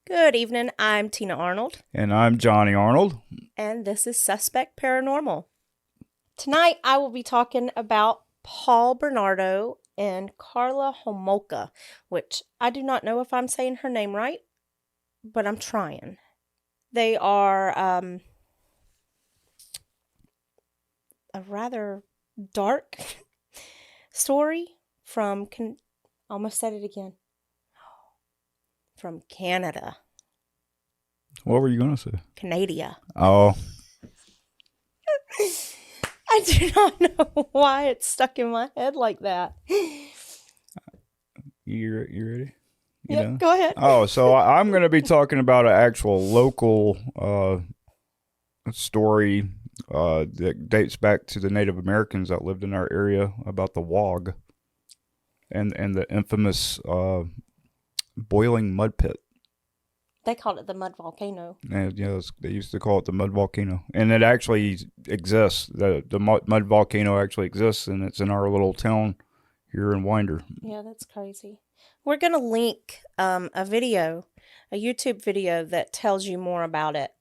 Good evening, I'm Tina Arnold. And I'm Johnnie Arnold. And this is Suspect Paranormal. Tonight I will be talking about Paul Bernardo and Carla Homolka, which I do not know if I'm saying her name right, but I'm trying. They are a rather dark story from, almost said it again, from Canada. What were you going to say? Canada. Oh. I do not know why it's stuck in my head like that. You ready? Yep, go ahead. Oh, so I'm going to be talking about an actual local story that dates back to the Native Americans that lived in our area about the Wog and the infamous boiling mud pit. They called it the mud volcano. And, they used to call it the mud volcano. And it actually exists. The mud volcano actually exists, and it's in our little town here in Winder. Yeah, that's crazy. We're going to link a YouTube video that tells you more about it,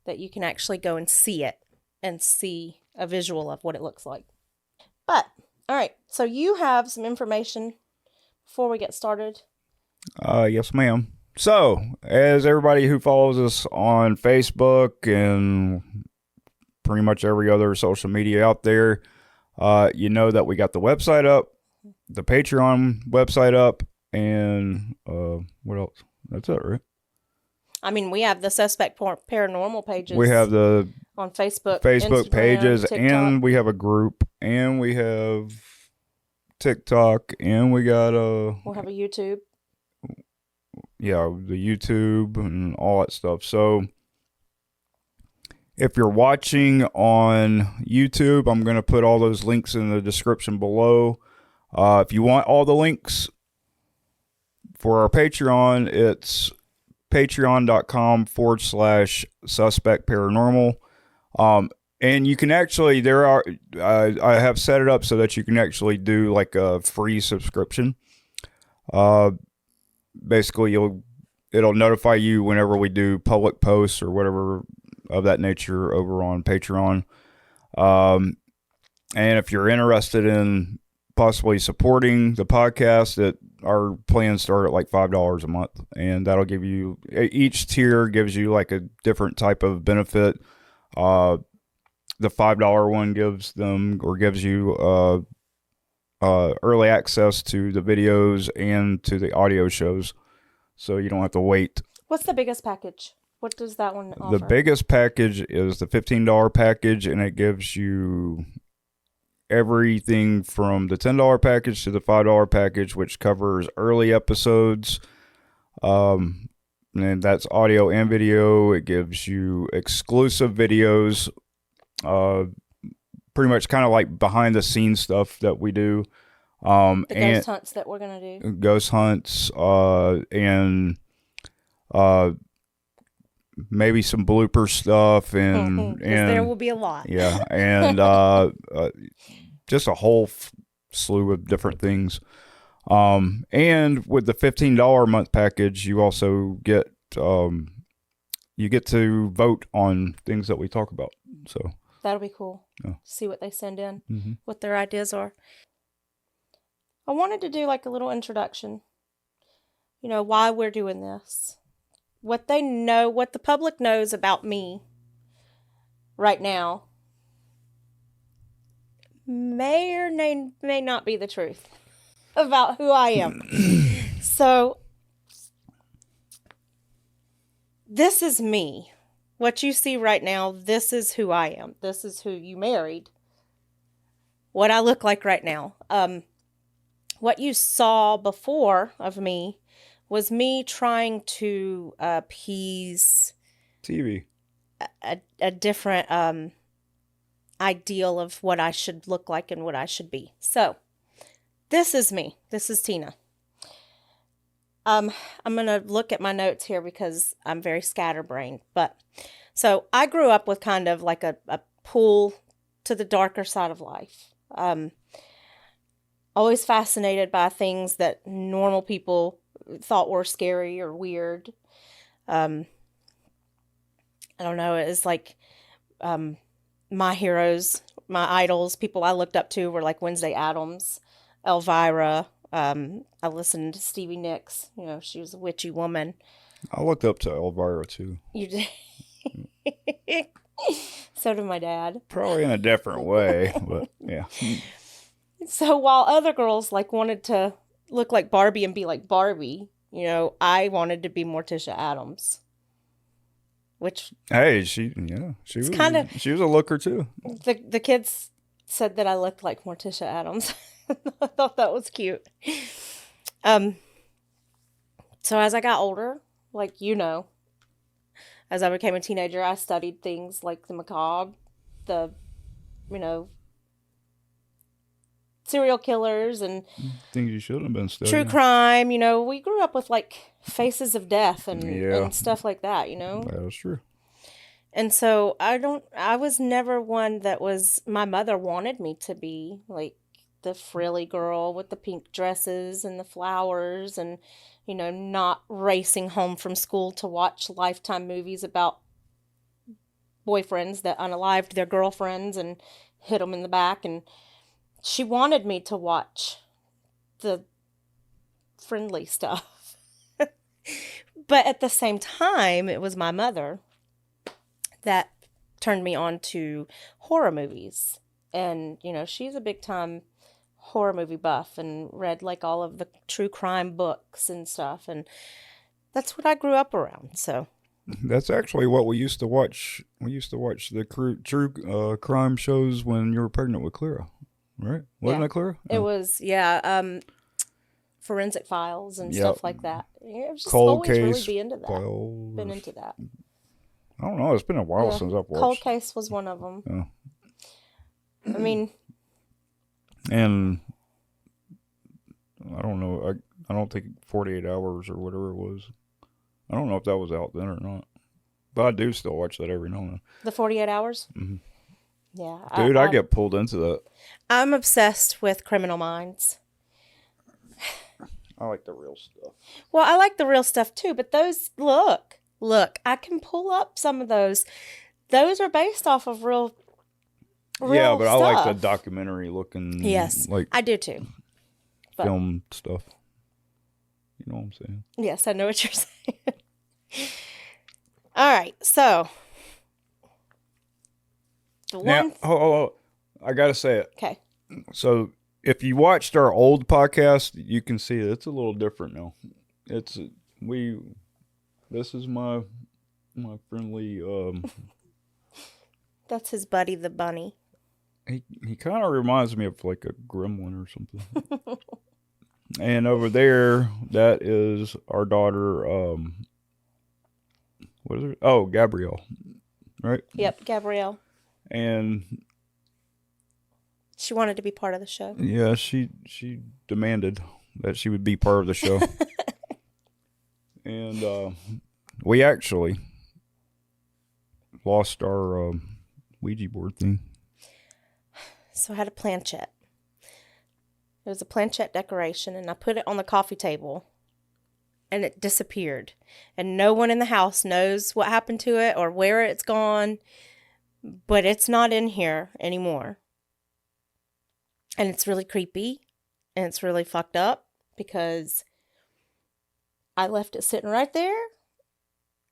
that you can actually go and see it and see a visual of what it looks like. But, all right, so you have some information before we get started? Yes, ma'am. So, as everybody who follows us on Facebook and pretty much every other social media out there, you know that we got the website up, the Patreon website up, and what else? That's it, right? I mean, we have the Suspect Paranormal pages. We have the on Facebook Instagram, pages, TikTok. and we have a group, and we have TikTok, and we got we'll have a YouTube. Yeah, the YouTube and all that stuff. So if you're watching on YouTube, I'm going to put all those links in the description below. If you want all the links for our Patreon, it's patreon.com/Suspect Paranormal. And you can actually, I have set it up so that you can actually do like a free subscription. Basically, it'll notify you whenever we do public posts or whatever of that nature over on Patreon. And if you're interested in possibly supporting the podcast, our plans start at like $5 a month, and that'll give you, each tier gives you like a different type of benefit. The $5 one gives you early access to the videos and to the audio shows, so you don't have to wait. What's the biggest package? What does that one offer? The biggest package is the $15 package, and it gives you everything from the $10 package to the $5 package, which covers early episodes, and that's audio and video. It gives you exclusive videos, pretty much kind of like behind the scenes stuff that we do. The ghost hunts that we're going to do. Ghost hunts, and maybe some blooper stuff, and there will be a lot. Yeah, and just a whole slew of different things. And with the $15 a month package, you also get to vote on things that we talk about. So that'll be cool. Yeah. See what they send in, what their ideas are. I wanted to do like a little introduction, why we're doing this, what they know, what the public knows about me right now may or may not be the truth about who I am. So this is me. What you see right now, this is who I am. This is who you married. What I look like right now. What you saw before of me was me trying to appease TV. A different ideal of what I should look like and what I should be. So, this is me. This is Tina. I'm going to look at my notes here because I'm very scatterbrained. So I grew up with kind of like a pull to the darker side of life. Always fascinated by things that normal people thought were scary or weird. I don't know. It's like my heroes, my idols, people I looked up to were like Wednesday Addams, Elvira. I listened to Stevie Nicks. You know, she was a witchy woman. I looked up to Elvira too. You did. So did my dad. Probably in a different way, but yeah. So while other girls like wanted to look like Barbie and be like Barbie, you know, I wanted to be Morticia Addams. Which Hey, she was kinda, she was a looker too. the kids said that I looked like Morticia Addams. I thought that was cute. So as I got older, like as I became a teenager, I studied things like the macabre, the serial killers and Things you shouldn't have been studying. true crime. We grew up with like Faces of Death and stuff like that. That was true. And so I was never one that my mother wanted me to be like the frilly girl with the pink dresses and the flowers and, not racing home from school to watch Lifetime movies about boyfriends that unalived their girlfriends and hit them in the back. And she wanted me to watch the friendly stuff. But at the same time, it was my mother that turned me on to horror movies. And, she's a big time horror movie buff and read like all of the true crime books and stuff. And that's what I grew up around. So that's actually what we used to watch. We used to watch the true crime shows when you were pregnant with Clara, right? Wasn't it Clara? It was, Forensic Files and stuff like that. Yeah, it was just Cold always Case really be into that. Files. Been into that. I don't know. It's been a while since I've watched. Cold Case was one of them. I mean, and I don't know. I don't think 48 Hours or whatever it was. I don't know if that was out then or not. But I do still watch that every now and then. The 48 Hours? Mm-hmm. Yeah. Dude, I get pulled into that. I'm obsessed with Criminal Minds. I like the real stuff. Well, I like the real stuff too, but those, look, I can pull up some of those. Those are based off of real yeah, but stuff. I like the documentary looking. Yes, like I do too. Film stuff. You know what I'm saying? Yes, I know what you're saying. All right, so I gotta say it. Okay. So if you watched our old podcast, you can see it's a little different now. This is my friendly. That's his buddy, the bunny. He kind of reminds me of like a gremlin or something. And over there, that is our daughter. What is it? Oh, Gabrielle, right? Yep, Gabrielle. And she wanted to be part of the show. Yeah, she demanded that she would be part of the show. And we actually lost our Ouija board thing. So I had a planchette. It was a planchette decoration, and I put it on the coffee table, and it disappeared. And no one in the house knows what happened to it or where it's gone, but it's not in here anymore. And it's really creepy, and it's really fucked up, because I left it sitting right there,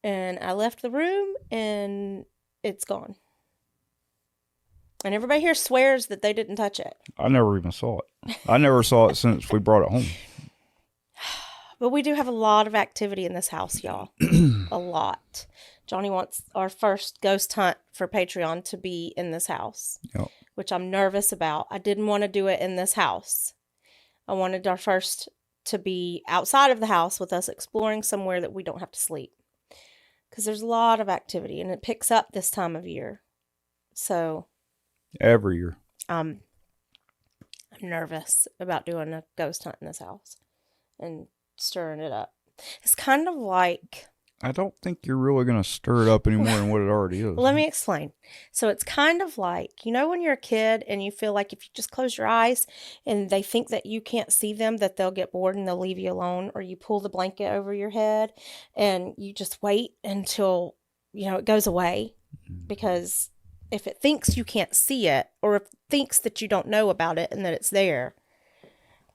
and I left the room, and it's gone. And everybody here swears that they didn't touch it. I never even saw it. I never saw it since we brought it home. But we do have a lot of activity in this house, y'all. A lot. Johnnie wants our first ghost hunt for Patreon to be in this house, which I'm nervous about. I didn't want to do it in this house. I wanted our first to be outside of the house with us exploring somewhere that we don't have to sleep. Because there's a lot of activity, and it picks up this time of year. So every year. I'm nervous about doing a ghost hunt in this house and stirring it up. It's kind of like I don't think you're really going to stir it up any more than what it already is. Let me explain. So it's kind of like, you know, when you're a kid and you feel like if you just close your eyes and they think that you can't see them, that they'll get bored and they'll leave you alone, or you pull the blanket over your head and you just wait until, you know, it goes away. Because if it thinks you can't see it, or if it thinks that you don't know about it and that it's there,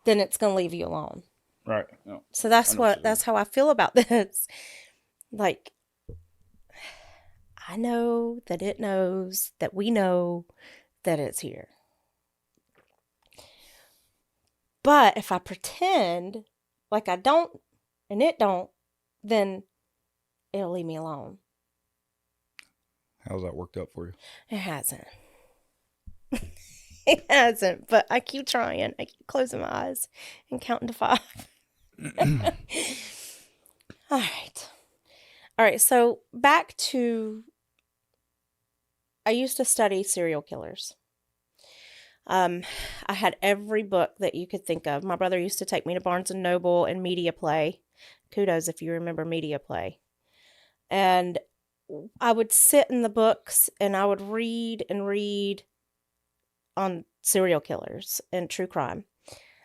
then it's going to leave you alone. Right. No, So that's how I feel about this. Like, I know that it knows that we know that it's here. But if I pretend like I don't and it don't, then it'll leave me alone. How's that worked out for you? It hasn't. It hasn't, but I keep trying. I keep closing my eyes and counting to 5. All right. So back to, I used to study serial killers. I had every book that you could think of. My brother used to take me to Barnes & Noble and Media Play. Kudos if you remember Media Play. And I would sit in the books and I would read and read on serial killers and true crime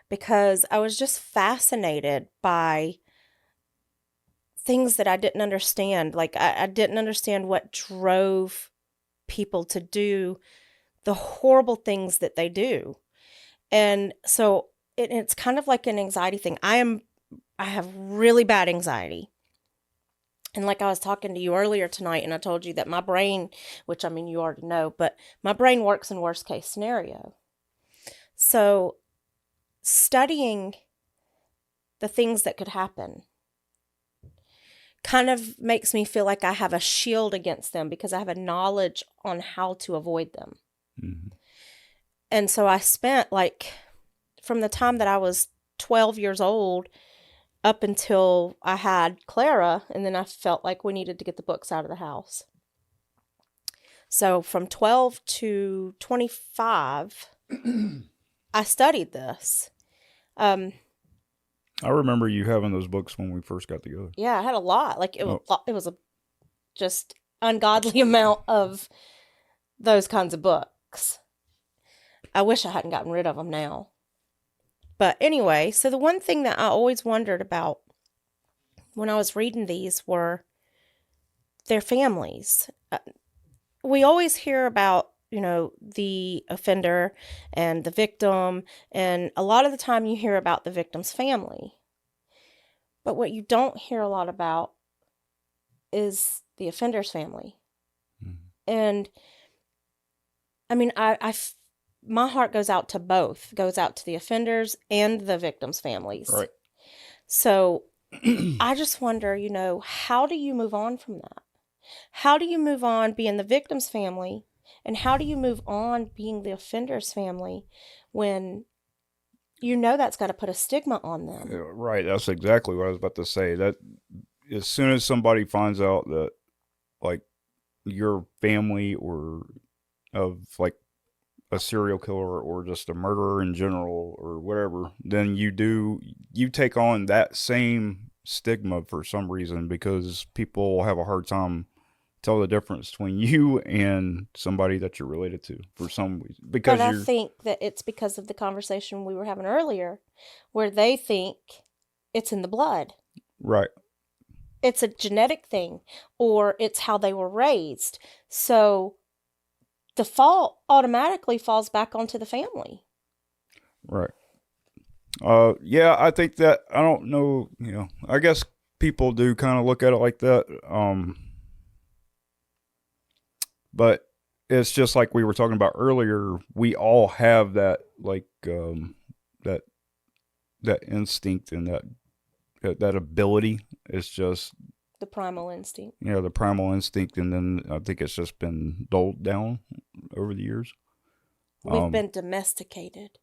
because I was just fascinated by things that I didn't understand. Like I didn't understand what drove people to do the horrible things that they do. And so it's kind of like an anxiety thing. I have really bad anxiety. And like I was talking to you earlier tonight, and I told you that my brain, which I mean, you already know, but my brain works in worst case scenario. So studying the things that could happen kind of makes me feel like I have a shield against them because I have a knowledge on how to avoid them. Mm-hmm. And so I spent like from the time that I was 12 years old up until I had Clara, and then I felt like we needed to get the books out of the house. So from 12 to 25, I studied this. I remember you having those books when we first got together. Yeah, I had a lot. Like it was a just ungodly amount of those kinds of books. I wish I hadn't gotten rid of them now. But anyway, so the one thing that I always wondered about when I was reading these were their families. We always hear about, you know, the offender and the victim, and a lot of the time you hear about the victim's family. But what you don't hear a lot about is the offender's family. Mm-hmm. And I mean, my heart goes out to both, goes out to the offenders and the victims' families. Right. So I just wonder, you know, how do you move on from that? How do you move on being the victim's family? And how do you move on being the offender's family when you know that's got to put a stigma on them? Right. That's exactly what I was about to say. That as soon as somebody finds out that, like, your family or of, like, a serial killer or just a murderer in general or whatever, then you take on that same stigma for some reason because people have a hard time tell the difference between you and somebody that you're related to for some reason. Because but I think that it's because of the conversation we were having earlier where they think it's in the blood. Right. It's a genetic thing or it's how they were raised. So the fault automatically falls back onto the family. Right. Yeah, I think that, I don't know, you know, I guess people do kind of look at it like that. But it's just like we were talking about earlier, we all have that, like, that instinct and that ability. It's just the primal instinct. Yeah, the primal instinct, and then I think it's just been dulled down over the years. We've been domesticated.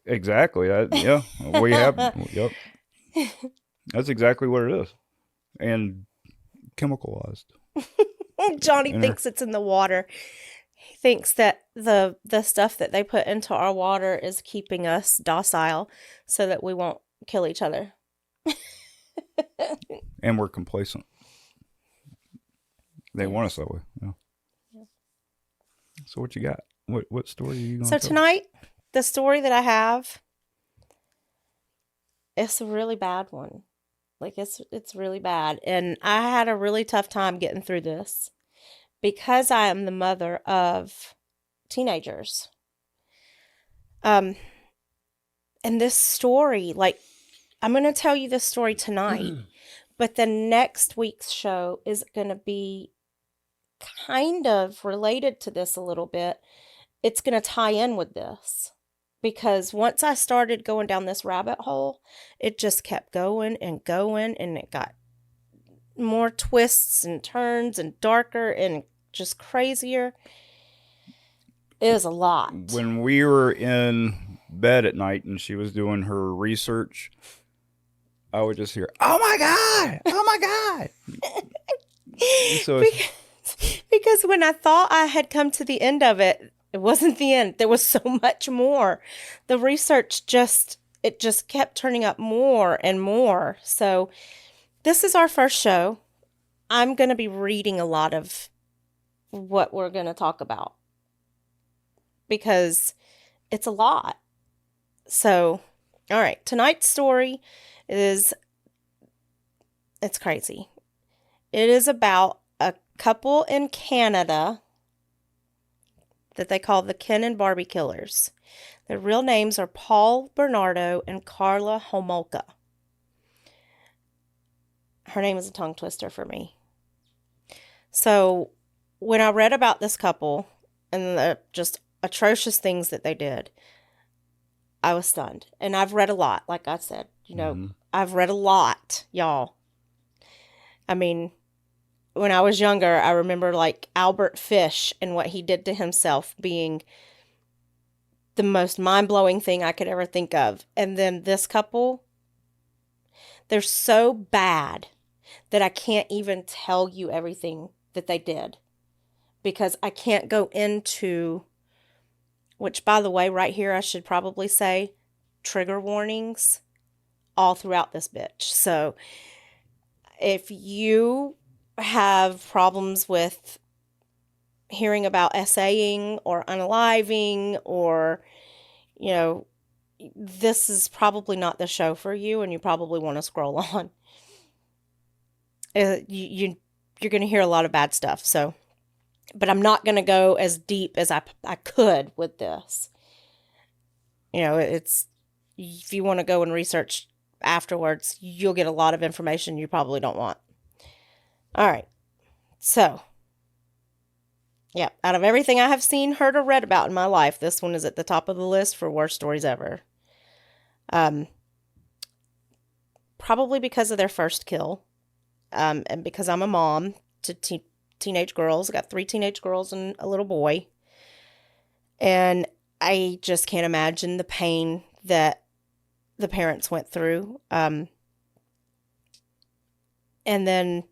Exactly. Yeah, we have. Yep. That's exactly what it is, and chemicalized. Johnnie thinks it's in the water. He thinks that the stuff that they put into our water is keeping us docile, so that we won't kill each other. And we're complacent. They Yeah. want us that way. Yeah. Yeah. So what you got? What story are you going So to tell? tonight, the story that I have, it's a really bad one. Like it's really bad. And I had a really tough time getting through this because I am the mother of teenagers. Um, and this story, like, I'm going to tell you this story tonight, but the next week's show is going to be kind of related to this a little bit. It's going to tie in with this because once I started going down this rabbit hole, it just kept going and going, and it got more twists and turns and darker and just crazier. It was a lot. When we were in bed at night and she was doing her research, I would just hear, "Oh my god! Oh my god!" So because when I thought I had come to the end of it, it wasn't the end. There was so much more. The research just kept turning up more and more. So this is our first show. I'm going to be reading a lot of what we're going to talk about because it's a lot. So, all right, tonight's story is, it's crazy. It is about a couple in Canada that they call the Ken and Barbie killers. Their real names are Paul Bernardo and Carla Homolka. Her name is a tongue twister for me. So when I read about this couple and the just atrocious things that they did, I was stunned. And I've read a lot, like I said. I've read a lot, y'all. I mean, when I was younger, I remember like Albert Fish and what he did to himself being the most mind-blowing thing I could ever think of. And then this couple, they're so bad that I can't even tell you everything that they did because I can't go into, which by the way, right here, I should probably say trigger warnings all throughout this bitch. So if you have problems with hearing about essaying or unaliving or, this is probably not the show for you and you probably want to scroll on. You're going to hear a lot of bad stuff. So, but I'm not going to go as deep as I could with this. It's, if you want to go and research afterwards, you'll get a lot of information you probably don't want. All right. So, yeah, out of everything I have seen, heard, or read about in my life, this one is at the top of the list for worst stories ever. Probably because of their first kill. And because I'm a mom to teenage girls. I got 3 teenage girls and a little boy. And I just can't imagine the pain that the parents went through. And then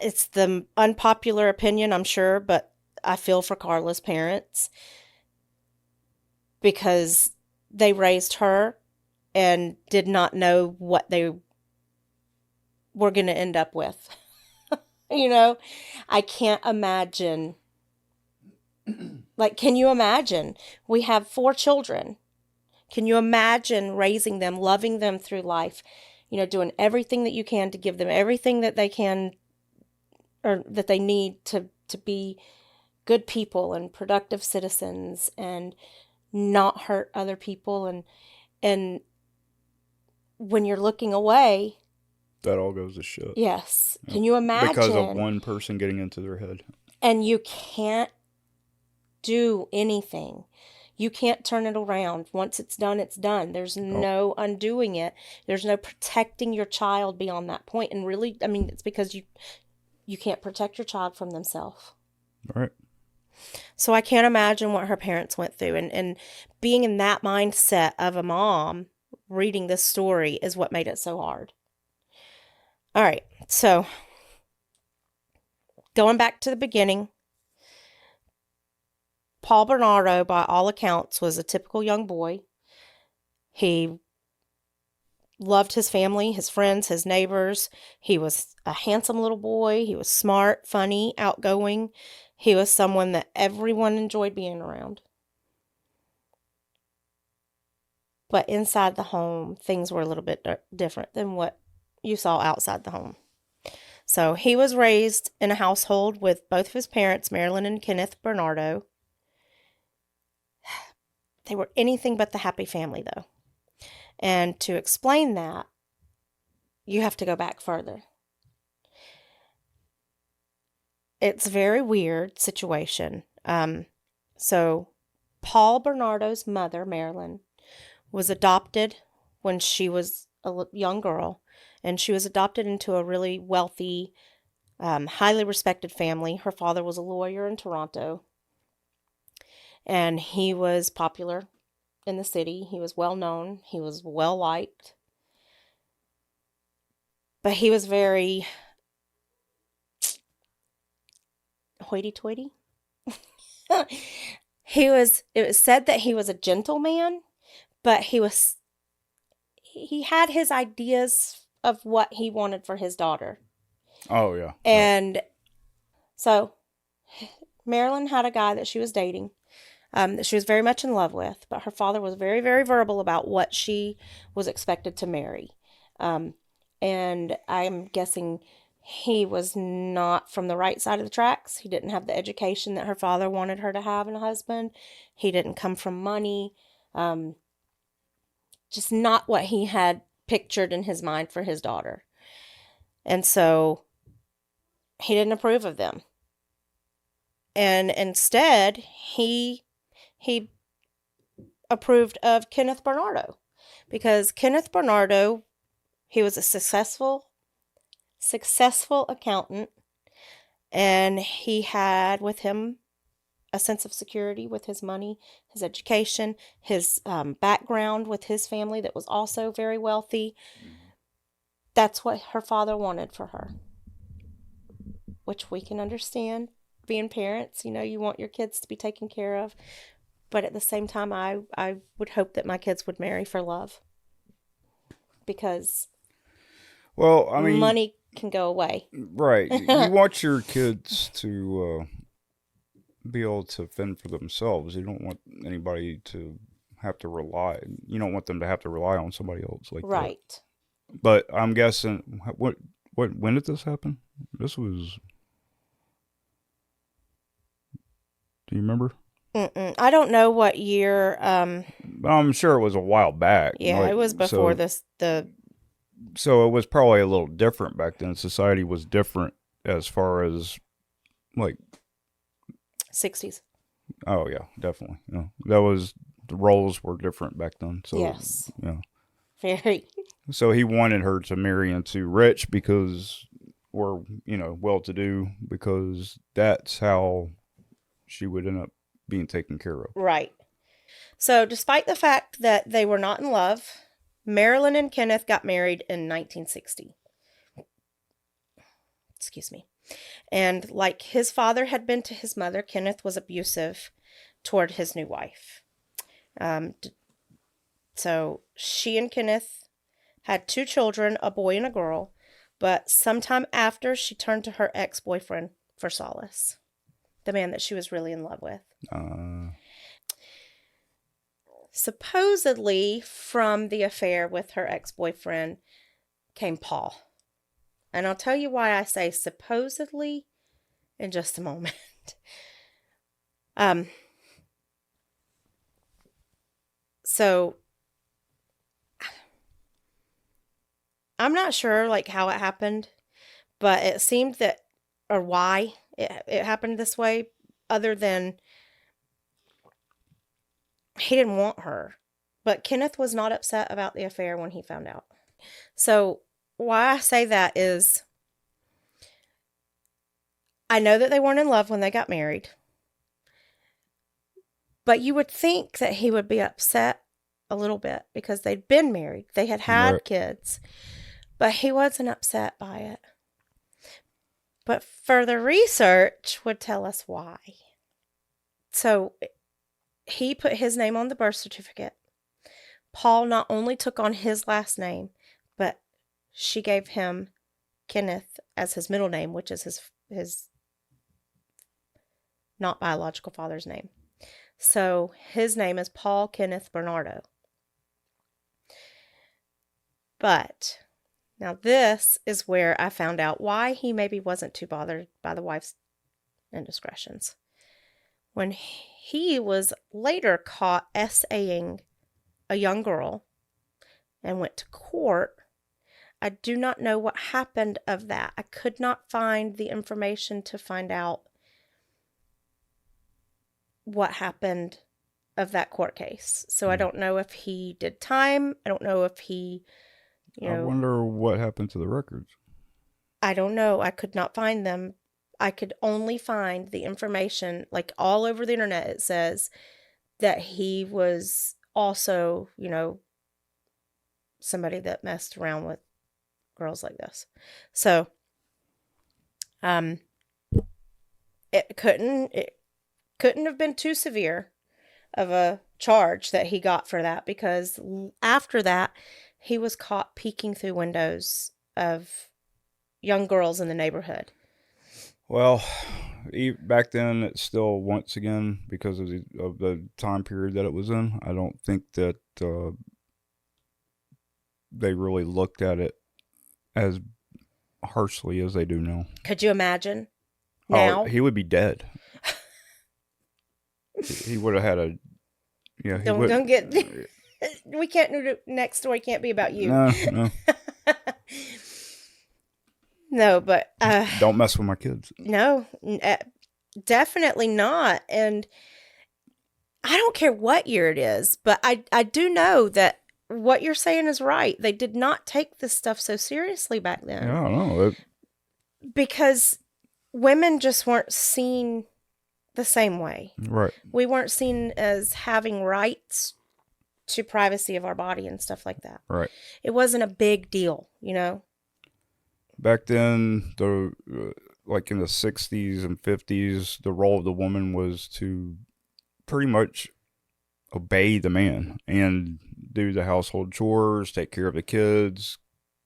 it's the unpopular opinion, I'm sure, but I feel for Carla's parents because they raised her and did not know what they were going to end up with. I can't imagine. Like, can you imagine? We have 4 children. Can you imagine raising them, loving them through life, doing everything that you can to give them everything that they can or that they need to be good people and productive citizens and not hurt other people and when you're looking away, that all goes to shit. Yes. Can you imagine? Because of one person getting into their head. And you can't do anything. You can't turn it around. Once it's done, it's done. There's no undoing it. There's no protecting your child beyond that point. And really, I mean, it's because you can't protect your child from themselves. All right. So I can't imagine what her parents went through. And being in that mindset of a mom reading this story is what made it so hard. All right. So going back to the beginning, Paul Bernardo, by all accounts, was a typical young boy. He loved his family, his friends, his neighbors. He was a handsome little boy. He was smart, funny, outgoing. He was someone that everyone enjoyed being around. But inside the home, things were a little bit different than what you saw outside the home. So he was raised in a household with both of his parents, Marilyn and Kenneth Bernardo. They were anything but the happy family, though. And to explain that, you have to go back further. It's a very weird situation. So Paul Bernardo's mother, Marilyn, was adopted when she was a young girl, and she was adopted into a really wealthy, highly respected family. Her father was a lawyer in Toronto, and he was popular in the city. He was well known. He was well liked. But he was very hoity-toity. It was said that he was a gentleman, but he had his ideas of what he wanted for his daughter. Oh, yeah. And so Marilyn had a guy that she was dating, that she was very much in love with, but her father was very, very verbal about what she was expected to marry. And I'm guessing he was not from the right side of the tracks. He didn't have the education that her father wanted her to have in a husband. He didn't come from money. Just not what he had pictured in his mind for his daughter. And so he didn't approve of them. And instead, he approved of Kenneth Bernardo, because Kenneth Bernardo, he was a successful accountant, and he had with him a sense of security with his money, his education, his background with his family that was also very wealthy. That's what her father wanted for her, which we can understand. Being parents, you want your kids to be taken care of. But at the same time, I would hope that my kids would marry for love. Because money can go away. Right. You want your kids to be able to fend for themselves. You don't want anybody to have to rely. You don't want them to have to rely on somebody else like that. Right. But I'm guessing, when did this happen? This was... Do you remember? I don't know what year. I'm sure it was a while back. Yeah, it was before So it was probably a little different back then. Society was different as far as, like... 60s. Oh, yeah, definitely. Yeah. The roles were different back then. So, yes. Yeah. Very. So he wanted her to marry into rich because we're, well-to-do, because that's how she would end up being taken care of. Right. So despite the fact that they were not in love, Marilyn and Kenneth got married in 1960. Excuse me. And like his father had been to his mother, Kenneth was abusive toward his new wife. So she and Kenneth had 2 children, a boy and a girl, but sometime after, she turned to her ex-boyfriend for solace, the man that she was really in love with. Supposedly, from the affair with her ex-boyfriend came Paul. And I'll tell you why I say supposedly in just a moment. So I'm not sure how it happened, but it seemed that, or why it happened this way, other than he didn't want her. But Kenneth was not upset about the affair when he found out. So why I say that is, I know that they weren't in love when they got married, but you would think that he would be upset a little bit because they'd been married. They had Right. kids, but he wasn't upset by it. But further research would tell us why. So he put his name on the birth certificate. Paul not only took on his last name, but she gave him Kenneth as his middle name, which is his not biological father's name. So his name is Paul Kenneth Bernardo. But now this is where I found out why he maybe wasn't too bothered by the wife's indiscretions. When he was later caught SAing a young girl and went to court, I do not know what happened of that. I could not find the information to find out what happened of that court case. So I don't know if he did time. I don't know if he, I wonder what happened to the records. I don't know. I could not find them. I could only find the information, like all over the internet. It says that he was also, somebody that messed around with girls like this. So, it couldn't have been too severe of a charge that he got for that, because after that, he was caught peeking through windows of young girls in the neighborhood. Well, back then, it's still, once again, because of the time period that it was in, I don't think that they really looked at it as harshly as they do now. Could you imagine? Now? Oh, he would be dead. He would have had a... Yeah, don't get... We can't do... Next story can't be about you. No. No, but... don't mess with my kids. No, definitely not. And I don't care what year it is, but I do know that what you're saying is right. They did not take this stuff so seriously back then. Yeah, I don't know. Because women just weren't seen the same way. Right. We weren't seen as having rights to privacy of our body and stuff like that. Right. It wasn't a big deal, Back then, like in the 60s and 50s, the role of the woman was to pretty much obey the man and do the household chores, take care of the kids,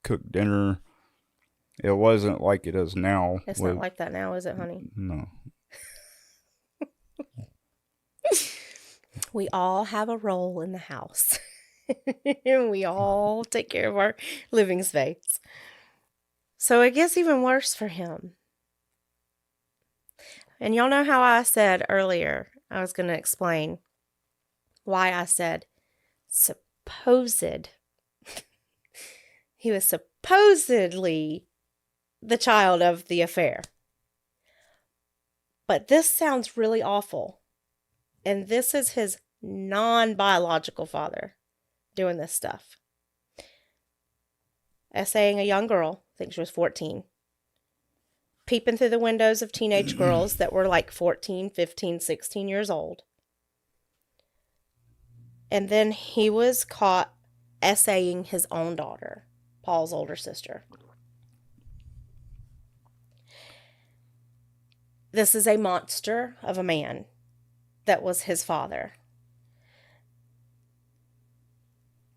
cook dinner. It wasn't like it is now. It's not like that now, is it, honey? No. We all have a role in the house. We all take care of our living space. So it gets even worse for him. And y'all know how I said earlier, I was going to explain why I said supposed. He was supposedly the child of the affair. But this sounds really awful. And this is his non-biological father doing this stuff. Essaying a young girl, I think she was 14, peeping through the windows of teenage girls that were like 14, 15, 16 years old. And then he was caught essaying his own daughter, Paul's older sister. This is a monster of a man that was his father.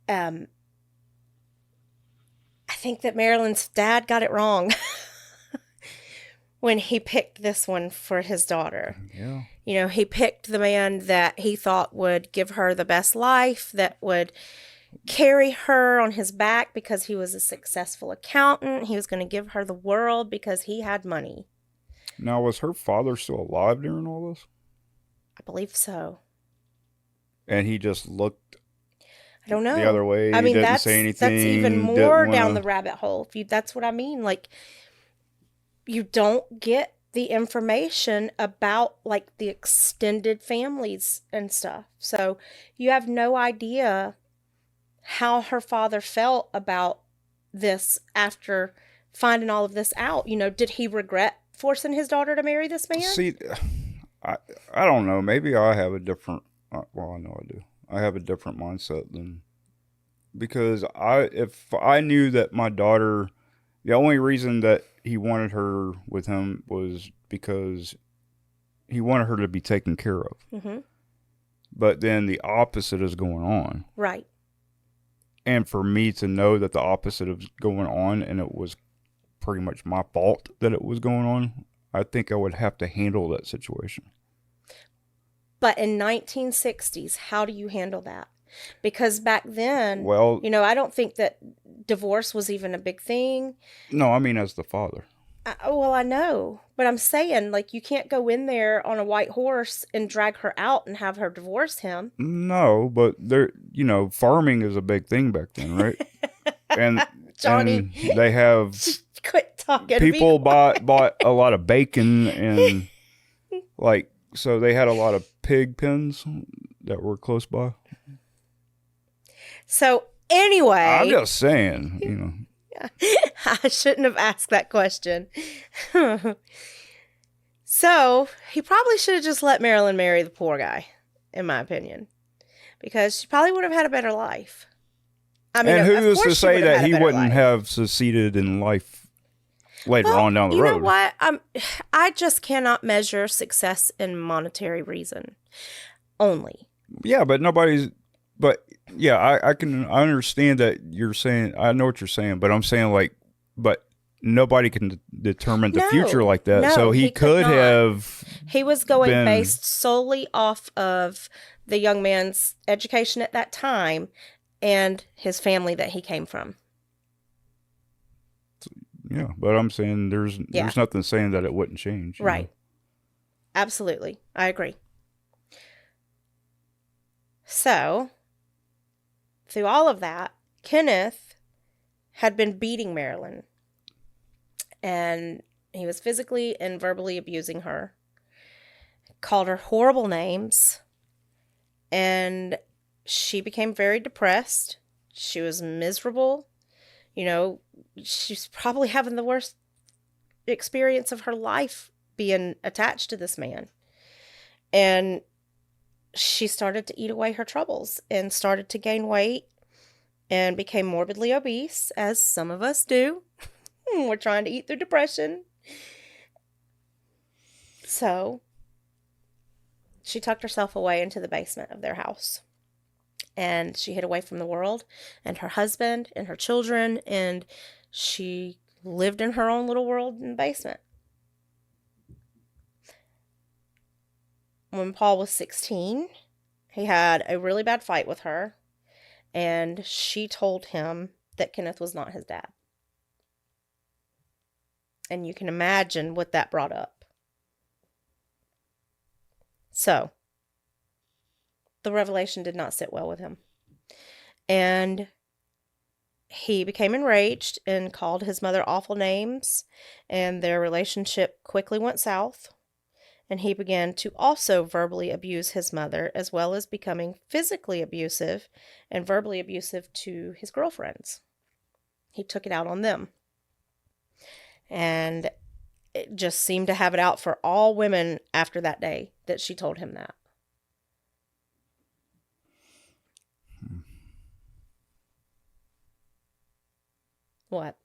I think that Marilyn's dad got it wrong when he picked this one for his daughter. Yeah. He picked the man that he thought would give her the best life, that would carry her on his back because he was a successful accountant. He was going to give her the world because he had money. Now, was her father still alive during all this? I believe so. And he just looked... I don't know. The other way. I mean, didn't say anything. That's even more down the rabbit hole. That's what I mean. Like, you don't get the information about like the extended families and stuff. So you have no idea how her father felt about this after finding all of this out. Did he regret forcing his daughter to marry this man? See, I don't know. Maybe I have a different... Well, I know I do. I have a different mindset than, because if I knew that my daughter, the only reason that he wanted her with him was because he wanted her to be taken care of. Mm-hmm. But then the opposite is going on. Right. and for me to know that the opposite was going on, and it was pretty much my fault that it was going on, I think I would have to handle that situation. But in 1960s, how do you handle that? Because back then, Well, I don't think that divorce was even a big thing. no, I mean as the father. Well, I know, but I'm saying, like, you can't go in there on a white horse and drag her out and have her divorce him. No, but farming is a big thing back then, right? And Johnnie, and they have quit talking. people bought a lot of bacon, and like, so they had a lot of pig pens that were close by. So anyway, I'm just saying, I shouldn't have asked that question. So he probably should have just let Marilyn marry the poor guy, in my opinion, because she probably would have had a better life. I mean, and who is to say that he wouldn't life. have succeeded in life later on down the road? You know what? I just cannot measure success in monetary reason only. Yeah, but nobody's. But yeah, I understand that you're saying. I know what you're saying, but I'm saying, like, but nobody can determine the future like that. No, so he could have. He was going based solely off of the young man's education at that time and his family that he came from. Yeah, but I'm saying there's nothing saying that it wouldn't change. Right. Absolutely. I agree. So, through all of that, Kenneth had been beating Marilyn. And he was physically and verbally abusing her. Called her horrible names. And she became very depressed. She was miserable. She's probably having the worst experience of her life being attached to this man. And she started to eat away her troubles and started to gain weight and became morbidly obese, as some of us do. We're trying to eat through depression. So she tucked herself away into the basement of their house. And she hid away from the world and her husband and her children. And she lived in her own little world in the basement. When Paul was 16, he had a really bad fight with her. And she told him that Kenneth was not his dad. And you can imagine what that brought up. So, the revelation did not sit well with him. And he became enraged and called his mother awful names. And their relationship quickly went south. And he began to also verbally abuse his mother, as well as becoming physically abusive and verbally abusive to his girlfriends. He took it out on them. And it just seemed to have it out for all women after that day that she told him that. What?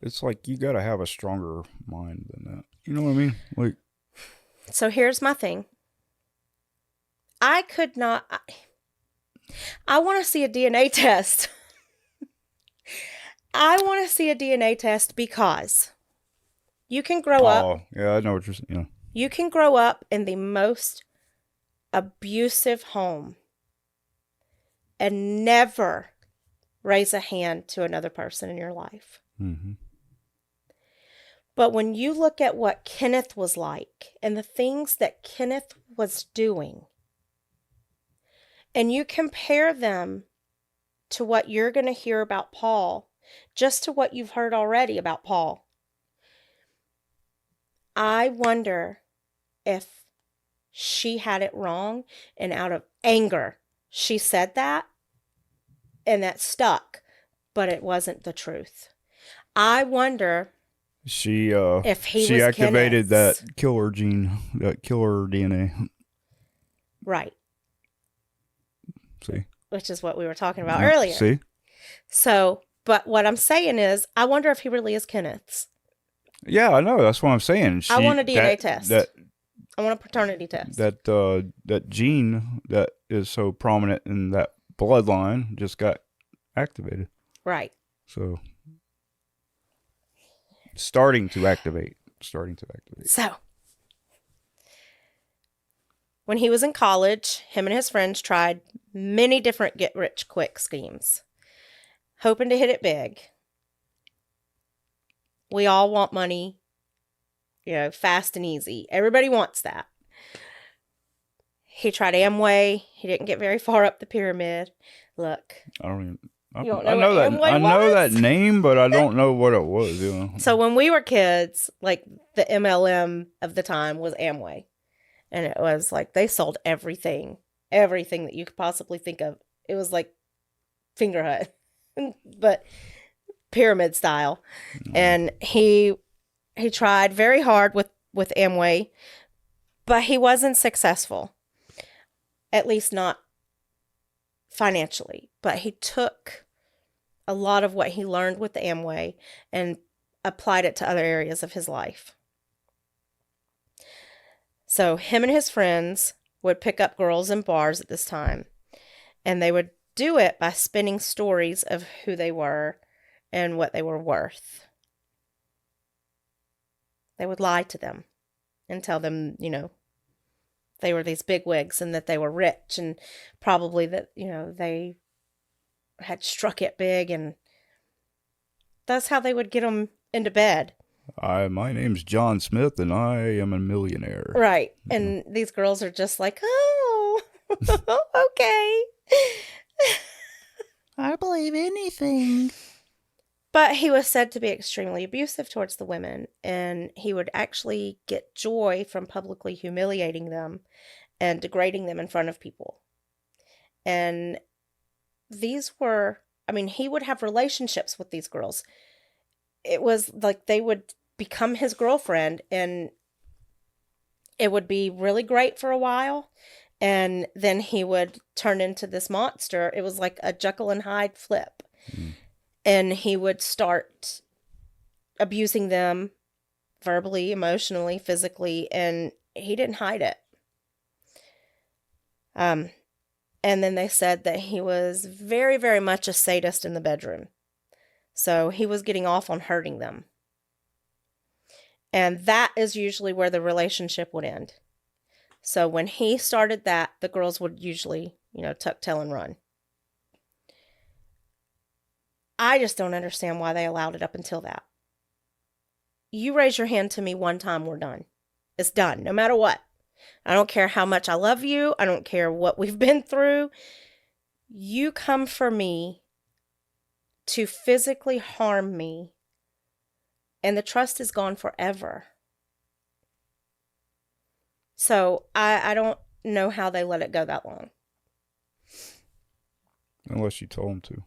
It's like you got to have a stronger mind than that. You know what I mean? Like, so here's my thing. I could not. I want to see a DNA test. I want to see a DNA test because you can grow up. Oh, yeah, I know what you're saying. Yeah. You can grow up in the most abusive home and never raise a hand to another person in your life. Mm-hmm. But when you look at what Kenneth was like and the things that Kenneth was doing, and you compare them to what you're going to hear about Paul, just to what you've heard already about Paul, I wonder if she had it wrong and out of anger she said that and that stuck, but it wasn't the truth. I wonder if she activated Kenneth's. that killer gene, that killer DNA. Right. See? Which is what we were talking about earlier. See? So, but what I'm saying is, I wonder if he really is Kenneth's. Yeah, I know. That's what I'm saying. I want a DNA test. I want a paternity test. That gene that is so prominent in that bloodline just got activated. Right. So starting to activate. So when he was in college, him and his friends tried many different get-rich-quick schemes, hoping to hit it big. We all want money, fast and easy. Everybody wants that. He tried Amway. He didn't get very far up the pyramid. Look. I don't even. You don't I know know what that. Amway I know was? that name, but I don't know what it was. So when we were kids, like the MLM of the time was Amway. And it was like they sold everything that you could possibly think of. It was like Fingerhut, but pyramid style. And he tried very hard with Amway, but he wasn't successful. At least not financially. But he took a lot of what he learned with the Amway and applied it to other areas of his life. So him and his friends would pick up girls in bars at this time, and they would do it by spinning stories of who they were and what they were worth. They would lie to them and tell them, they were these bigwigs and that they were rich and probably that, they had struck it big, and that's how they would get them into bed. My name's John Smith, and I am a millionaire. Right. And these girls are just like, oh, okay. I believe anything. But he was said to be extremely abusive towards the women, and he would actually get joy from publicly humiliating them and degrading them in front of people. And he would have relationships with these girls. It was like they would become his girlfriend, and it would be really great for a while, and then he would turn into this monster. It was like a Jekyll and Hyde flip. And he would start abusing them verbally, emotionally, physically, and he didn't hide it. And then they said that he was very, very much a sadist in the bedroom. So he was getting off on hurting them. And that is usually where the relationship would end. So when he started that, the girls would usually, tuck tail and run. I just don't understand why they allowed it up until that. You raise your hand to me one time, we're done. It's done, no matter what. I don't care how much I love you. I don't care what we've been through. You come for me to physically harm me, and the trust is gone forever. So I don't know how they let it go that long. Unless you told them to.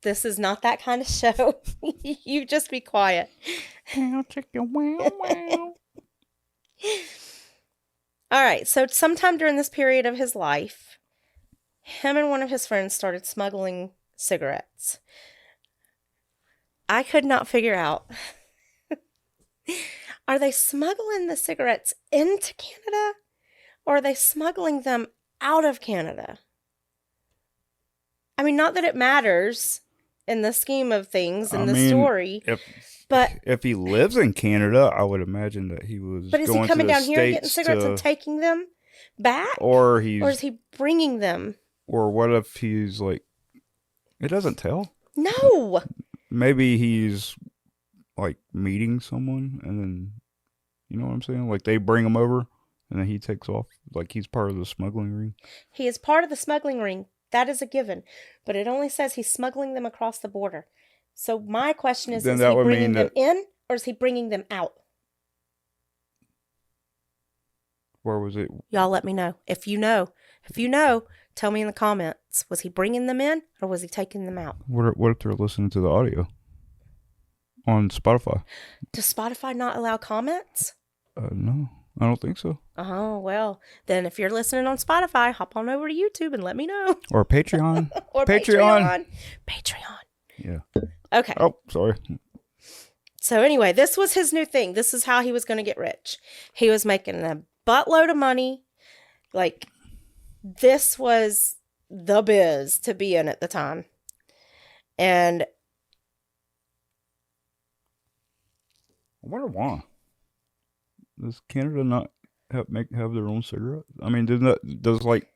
This is not that kind of show. You just be quiet. I'll check your wow. All right. So sometime during this period of his life, him and one of his friends started smuggling cigarettes. I could not figure out. Are they smuggling the cigarettes into Canada, or are they smuggling them out of Canada? I mean, not that it matters in the scheme of things in the story, but if he lives in Canada, I would imagine that he was. But is going he coming to the down here and getting States cigarettes and taking them back, or is he bringing them? Or what if he's like? It doesn't tell. No. Maybe he's like meeting someone, and then you know what I'm saying. Like they bring him over, and then he takes off. Like he's part of the smuggling ring. He is part of the smuggling ring. That is a given. But it only says he's smuggling them across the border. So my question is he bringing them in, or is he bringing them out? Where was it? Y'all let me know. If you know, tell me in the comments. Was he bringing them in, or was he taking them out? What if they're listening to the audio on Spotify? Does Spotify not allow comments? No, I don't think so. Oh, well, then if you're listening on Spotify, hop on over to YouTube and let me know. Or Patreon. Or Patreon. Patreon. Yeah. Okay. Oh, sorry. So anyway, this was his new thing. This is how he was going to get rich. He was making a buttload of money. Like, this was the biz to be in at the time. And I wonder why. Does Canada not have their own cigarettes? I mean, does like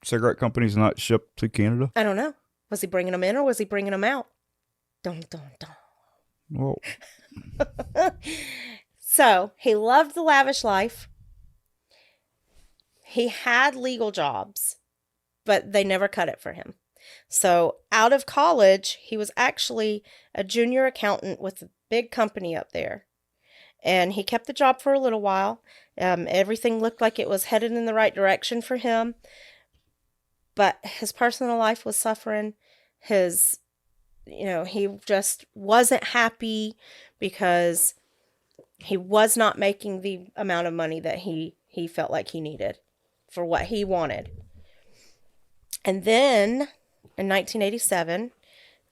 cigarette companies not ship to Canada? I don't know. Was he bringing them in or was he bringing them out? Dun, dun, dun. Well, So, he loved the lavish life. He had legal jobs, but they never cut it for him. So, out of college, he was actually a junior accountant with a big company up there. And he kept the job for a little while. Everything looked like it was headed in the right direction for him. But his personal life was suffering. He just wasn't happy because he was not making the amount of money that he felt like he needed for what he wanted. And then in 1987,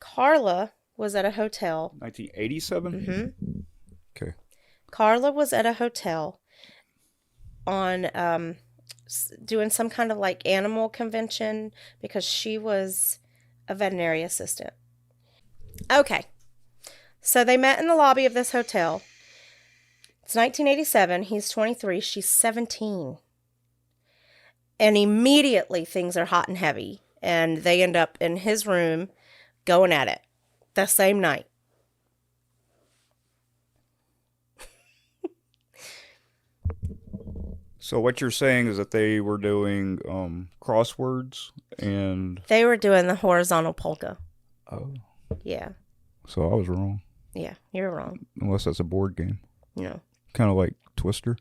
Carla was at a hotel. 1987? Mm-hmm. Okay. Carla was at a hotel on doing some kind of like animal convention because she was a veterinary assistant. Okay. So they met in the lobby of this hotel. It's 1987. He's 23. She's 17. And immediately things are hot and heavy. And they end up in his room going at it the same night. So what you're saying is that they were doing crosswords and... They were doing the horizontal polka. Oh. Yeah. So I was wrong. Yeah, you're wrong. Unless that's a board game. No. Kind of like Twister.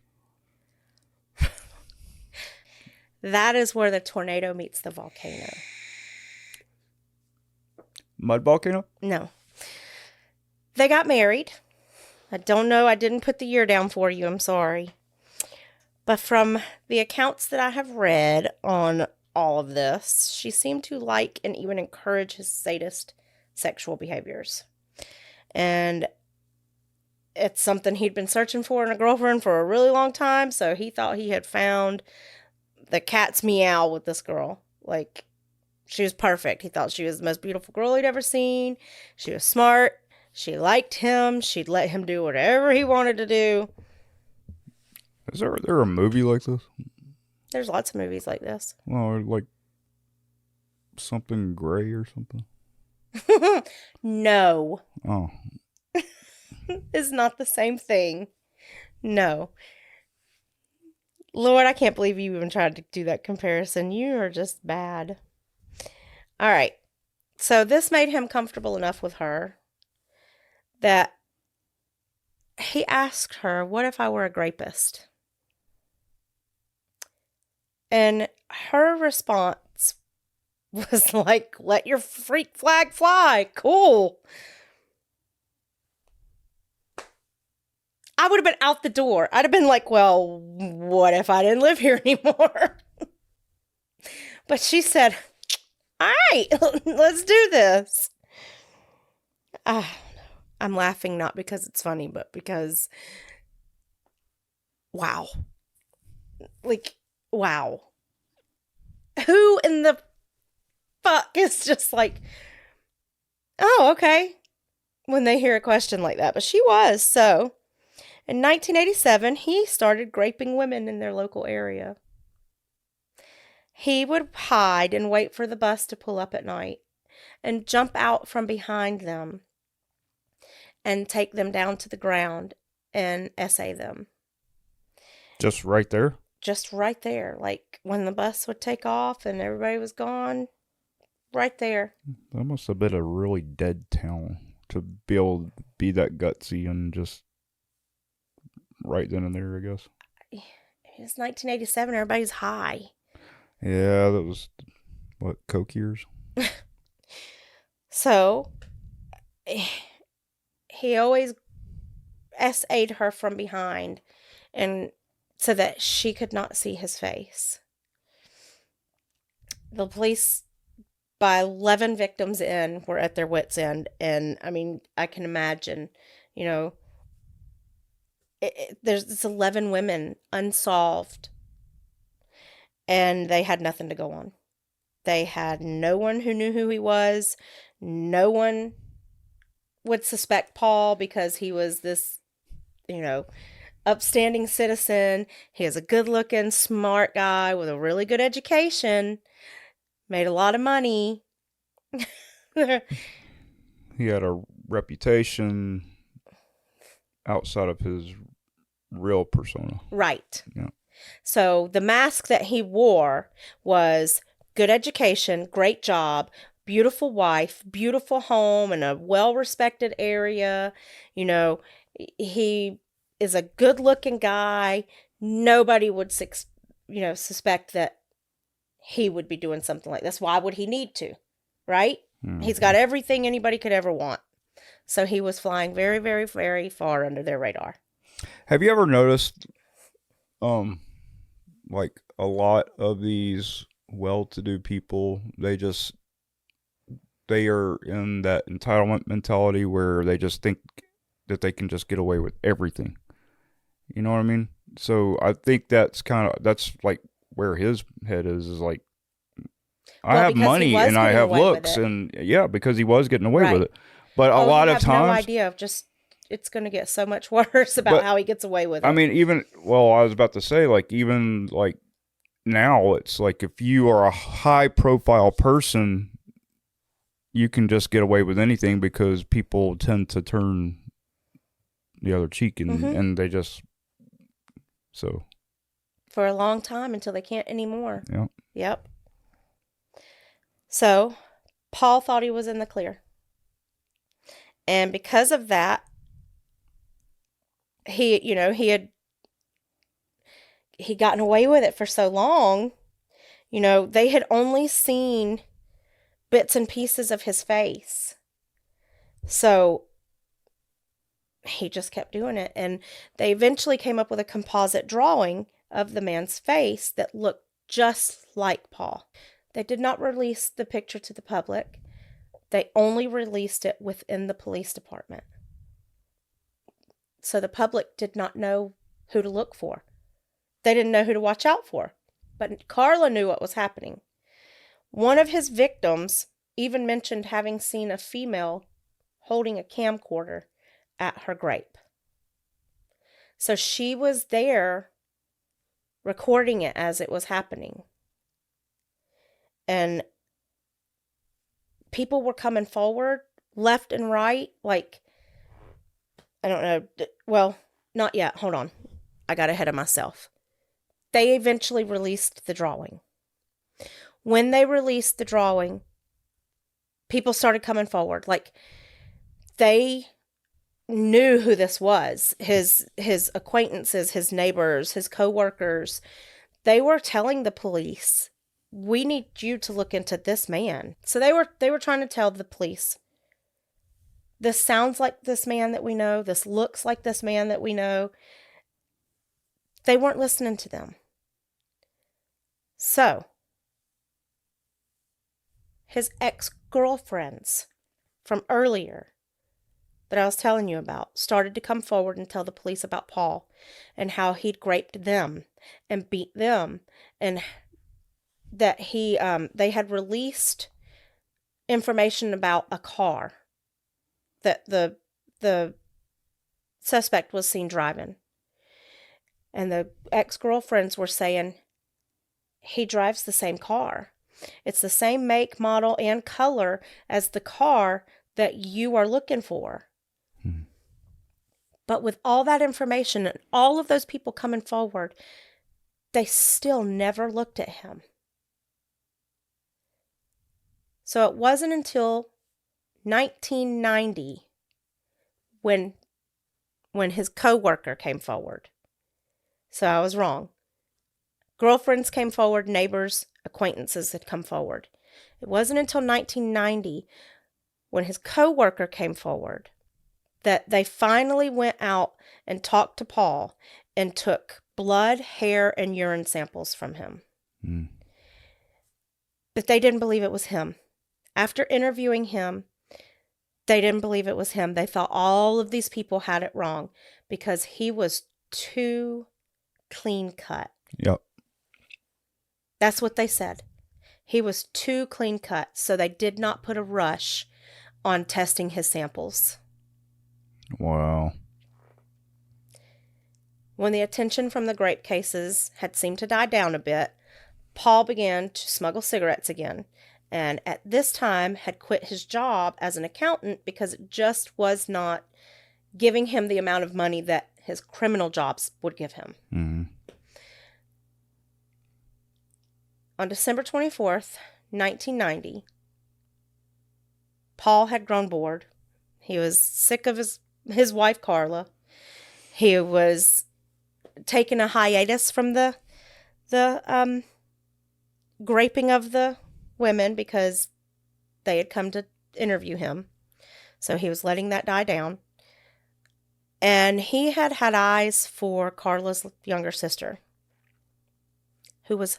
That is where the tornado meets the volcano. Mud volcano? No. They got married. I don't know. I didn't put the year down for you. I'm sorry. But from the accounts that I have read on all of this, she seemed to like and even encourage his sadist sexual behaviors. And it's something he'd been searching for in a girlfriend for a really long time, so he thought he had found the cat's meow with this girl. Like, she was perfect. He thought she was the most beautiful girl he'd ever seen. She was smart. She liked him. She'd let him do whatever he wanted to do. Is there a movie like this? There's lots of movies like this. Well, like something gray or something? No. Oh. It's not the same thing. No. Lord, I can't believe you even tried to do that comparison. You are just bad. All right. So this made him comfortable enough with her that he asked her, what if I were a rapist? And her response was like, let your freak flag fly. Cool. I would have been out the door. I'd have been like, well, what if I didn't live here anymore? But she said, all right, let's do this. I'm laughing not because it's funny, but because, wow. Like, wow. Who in the fuck is just like, oh, okay, when they hear a question like that? But she was. So in 1987, he started raping women in their local area. He would hide and wait for the bus to pull up at night and jump out from behind them and take them down to the ground and essay them. Just right there? Just right there. Like when the bus would take off and everybody was gone, right there. That must have been a really dead town to be able to be that gutsy and just right then and there, I guess. It's 1987. Everybody's high. Yeah, that was, what, Coke years? So, he always essayed her from behind and so that she could not see his face. The police, by 11 victims in, were at their wits' end. And, I mean, I can imagine, there's 11 women unsolved and they had nothing to go on. They had no one who knew who he was. No one would suspect Paul because he was this, upstanding citizen. He was a good-looking, smart guy with a really good education, made a lot of money. He had a reputation outside of his real persona. Right. Yeah. So the mask that he wore was good education, great job, beautiful wife, beautiful home in a well-respected area. He is a good-looking guy. Nobody would, suspect that he would be doing something like this. Why would he need to? Right? Mm-hmm. He's got everything anybody could ever want. So he was flying very, very, very far under their radar. Have you ever noticed, like a lot of these well-to-do people, they are in that entitlement mentality where they just think that they can just get away with everything. You know what I mean? So I think that's like where his head is like, I have money and I have looks, and yeah, because he was getting away with it. But a lot of times, no idea of just it's going to get so much worse about how he gets away with it. I mean, I was about to say, like, even like now, it's like if you are a high-profile person, you can just get away with anything because people tend to turn the other cheek, and they just for a long time until they can't anymore. Yeah. Yep. So Paul thought he was in the clear. And because of that, he'd gotten away with it for so long. They had only seen bits and pieces of his face. So he just kept doing it. And they eventually came up with a composite drawing of the man's face that looked just like Paul. They did not release the picture to the public. They only released it within the police department. So the public did not know who to look for. They didn't know who to watch out for. But Carla knew what was happening. One of his victims even mentioned having seen a female holding a camcorder at her grape. So she was there recording it as it was happening. And people were coming forward left and right. Like, I don't know. Well, not yet. Hold on. I got ahead of myself. They eventually released the drawing. When they released the drawing, people started coming forward. Like, they knew who this was. His acquaintances, his neighbors, his co-workers. They were telling the police, we need you to look into this man. So they were trying to tell the police, this sounds like this man that we know. This looks like this man that we know. They weren't listening to them. So his ex-girlfriends from earlier that I was telling you about started to come forward and tell the police about Paul and how he'd raped them and beat them, and that they had released information about a car that the suspect was seen driving. And the ex-girlfriends were saying, he drives the same car. It's the same make, model, and color as the car that you are looking for. Hmm. But with all that information and all of those people coming forward, they still never looked at him. So it wasn't until 1990 when his co-worker came forward. So I was wrong. Girlfriends came forward, neighbors, acquaintances had come forward. It wasn't until 1990 when his co-worker came forward that they finally went out and talked to Paul and took blood, hair, and urine samples from him. Mm. But they didn't believe it was him. After interviewing him, they didn't believe it was him. They thought all of these people had it wrong because he was too clean cut. Yep. That's what they said. He was too clean cut, so they did not put a rush on testing his samples. Wow. When the attention from the grape cases had seemed to die down a bit, Paul began to smuggle cigarettes again, and at this time had quit his job as an accountant because it just was not giving him the amount of money that his criminal jobs would give him. Mm-hmm. On December 24th, 1990, Paul had grown bored. He was sick of his wife, Carla. He was taking a hiatus from the graping of the women because they had come to interview him. So he was letting that die down. And he had eyes for Carla's younger sister, who was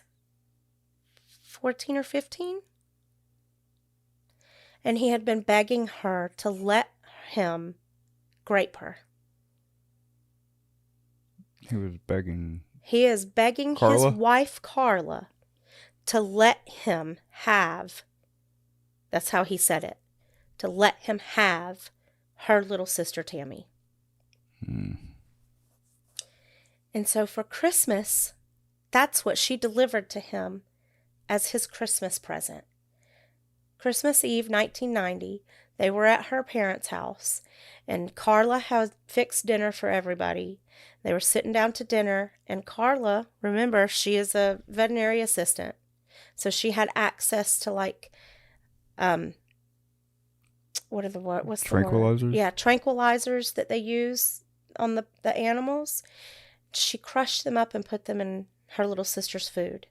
14 or 15. And he had been begging her to let him grape her. He was begging. He is begging Carla? his wife, Carla, to let him have, that's how he said it, to let him have her little sister, Tammy. And so for Christmas, that's what she delivered to him as his Christmas present. Christmas Eve, 1990, they were at her parents' house, and Carla had fixed dinner for everybody. They were sitting down to dinner, and Carla, remember, she is a veterinary assistant, so she had access to what's the word? Tranquilizers? Yeah, tranquilizers that they use on the animals. She crushed them up and put them in her little sister's food.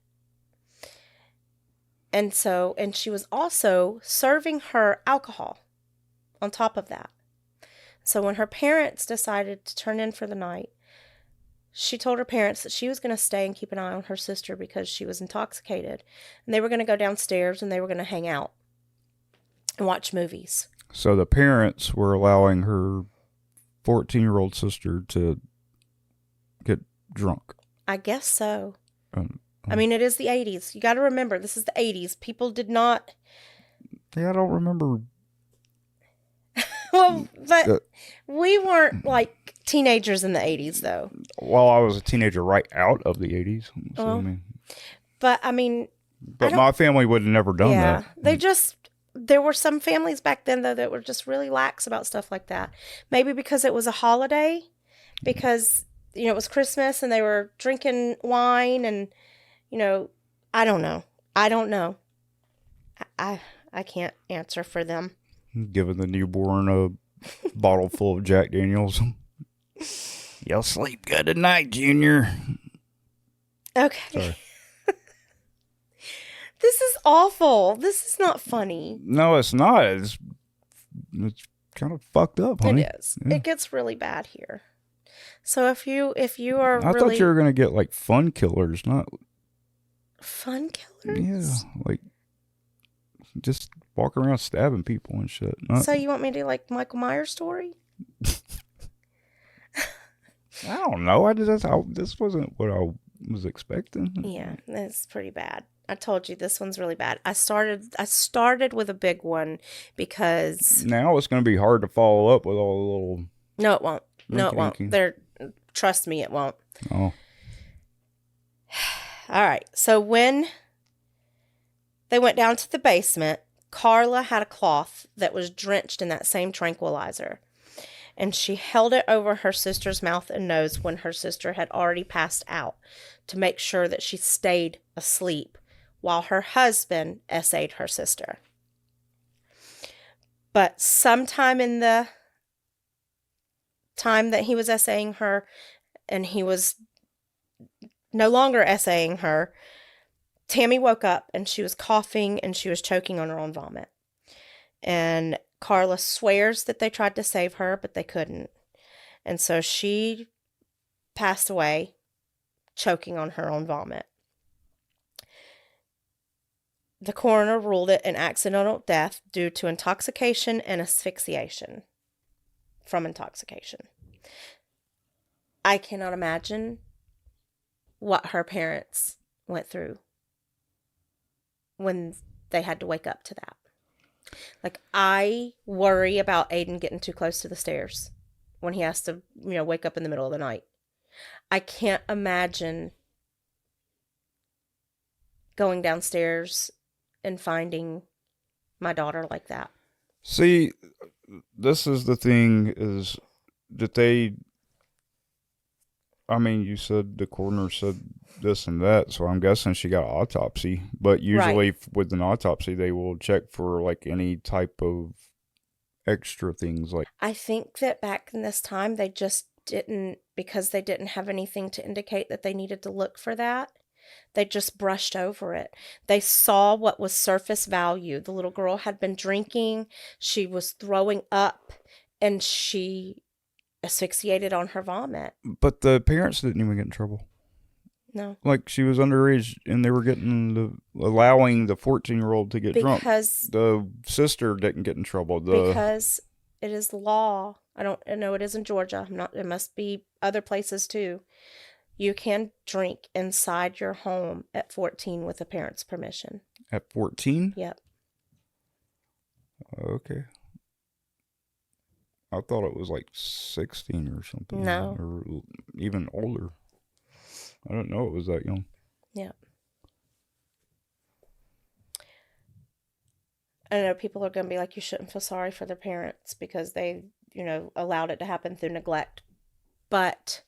And she was also serving her alcohol on top of that. So when her parents decided to turn in for the night, she told her parents that she was going to stay and keep an eye on her sister because she was intoxicated. And they were going to go downstairs and they were going to hang out and watch movies. So the parents were allowing her 14-year-old sister to get drunk. I guess so. I mean, it is the 80s. You got to remember, this is the 80s. People did not... Yeah, I don't remember. Well, but we weren't like teenagers in the 80s, though. Well, I was a teenager right out of the 80s. So, I mean... But my family would have never done that. They just... There were some families back then, though, that were just really lax about stuff like that. Maybe because it was a holiday. Because, it was Christmas and they were drinking wine and... I don't know. I can't answer for them. Giving the newborn a bottle full of Jack Daniels. You'll sleep good tonight, Junior. Okay. Sorry. This is awful. This is not funny. No, it's not. It's kind of fucked up, honey. It is. Yeah. It gets really bad here. So if you are I thought you were going to get like fun killers, not... Fun killers? Yeah, like just walk around stabbing people and shit. So you want me to do like Michael Myers story? I don't know. This wasn't what I was expecting. Yeah, that's pretty bad. I told you this one's really bad. I started with a big one because now it's going to be hard to follow up with all the little. No, it won't. No, it won't. Trust me, it won't. Oh. All right. So when they went down to the basement, Carla had a cloth that was drenched in that same tranquilizer. And she held it over her sister's mouth and nose when her sister had already passed out to make sure that she stayed asleep while her husband essayed her sister. But sometime in the time that he was essaying her and he was no longer essaying her, Tammy woke up and she was coughing and she was choking on her own vomit. And Carla swears that they tried to save her, but they couldn't. And so she passed away choking on her own vomit. The coroner ruled it an accidental death due to intoxication and asphyxiation from intoxication. I cannot imagine what her parents went through when they had to wake up to that. Like, I worry about Aiden getting too close to the stairs when he has to, wake up in the middle of the night. I can't imagine going downstairs and finding my daughter like that. See, this is the thing is that you said the coroner said this and that, so I'm guessing she got an autopsy. But usually with an autopsy, they will check for like any type of extra things like. I think that back in this time, they just didn't, because they didn't have anything to indicate that they needed to look for that. They just brushed over it. They saw what was surface value. The little girl had been drinking. She was throwing up, and she asphyxiated on her vomit. But the parents didn't even get in trouble. No. Like, she was underage, and they were allowing the 14-year-old to get drunk. Because the sister didn't get in trouble. Because it is the law. I know it is in Georgia. It must be other places too. You can drink inside your home at 14 with a parent's permission. At 14? Yep. Okay. I thought it was like 16 or something. No. Or even older. I didn't know it was that young. Yeah. I know people are going to be like, you shouldn't feel sorry for their parents because they, allowed it to happen through neglect. But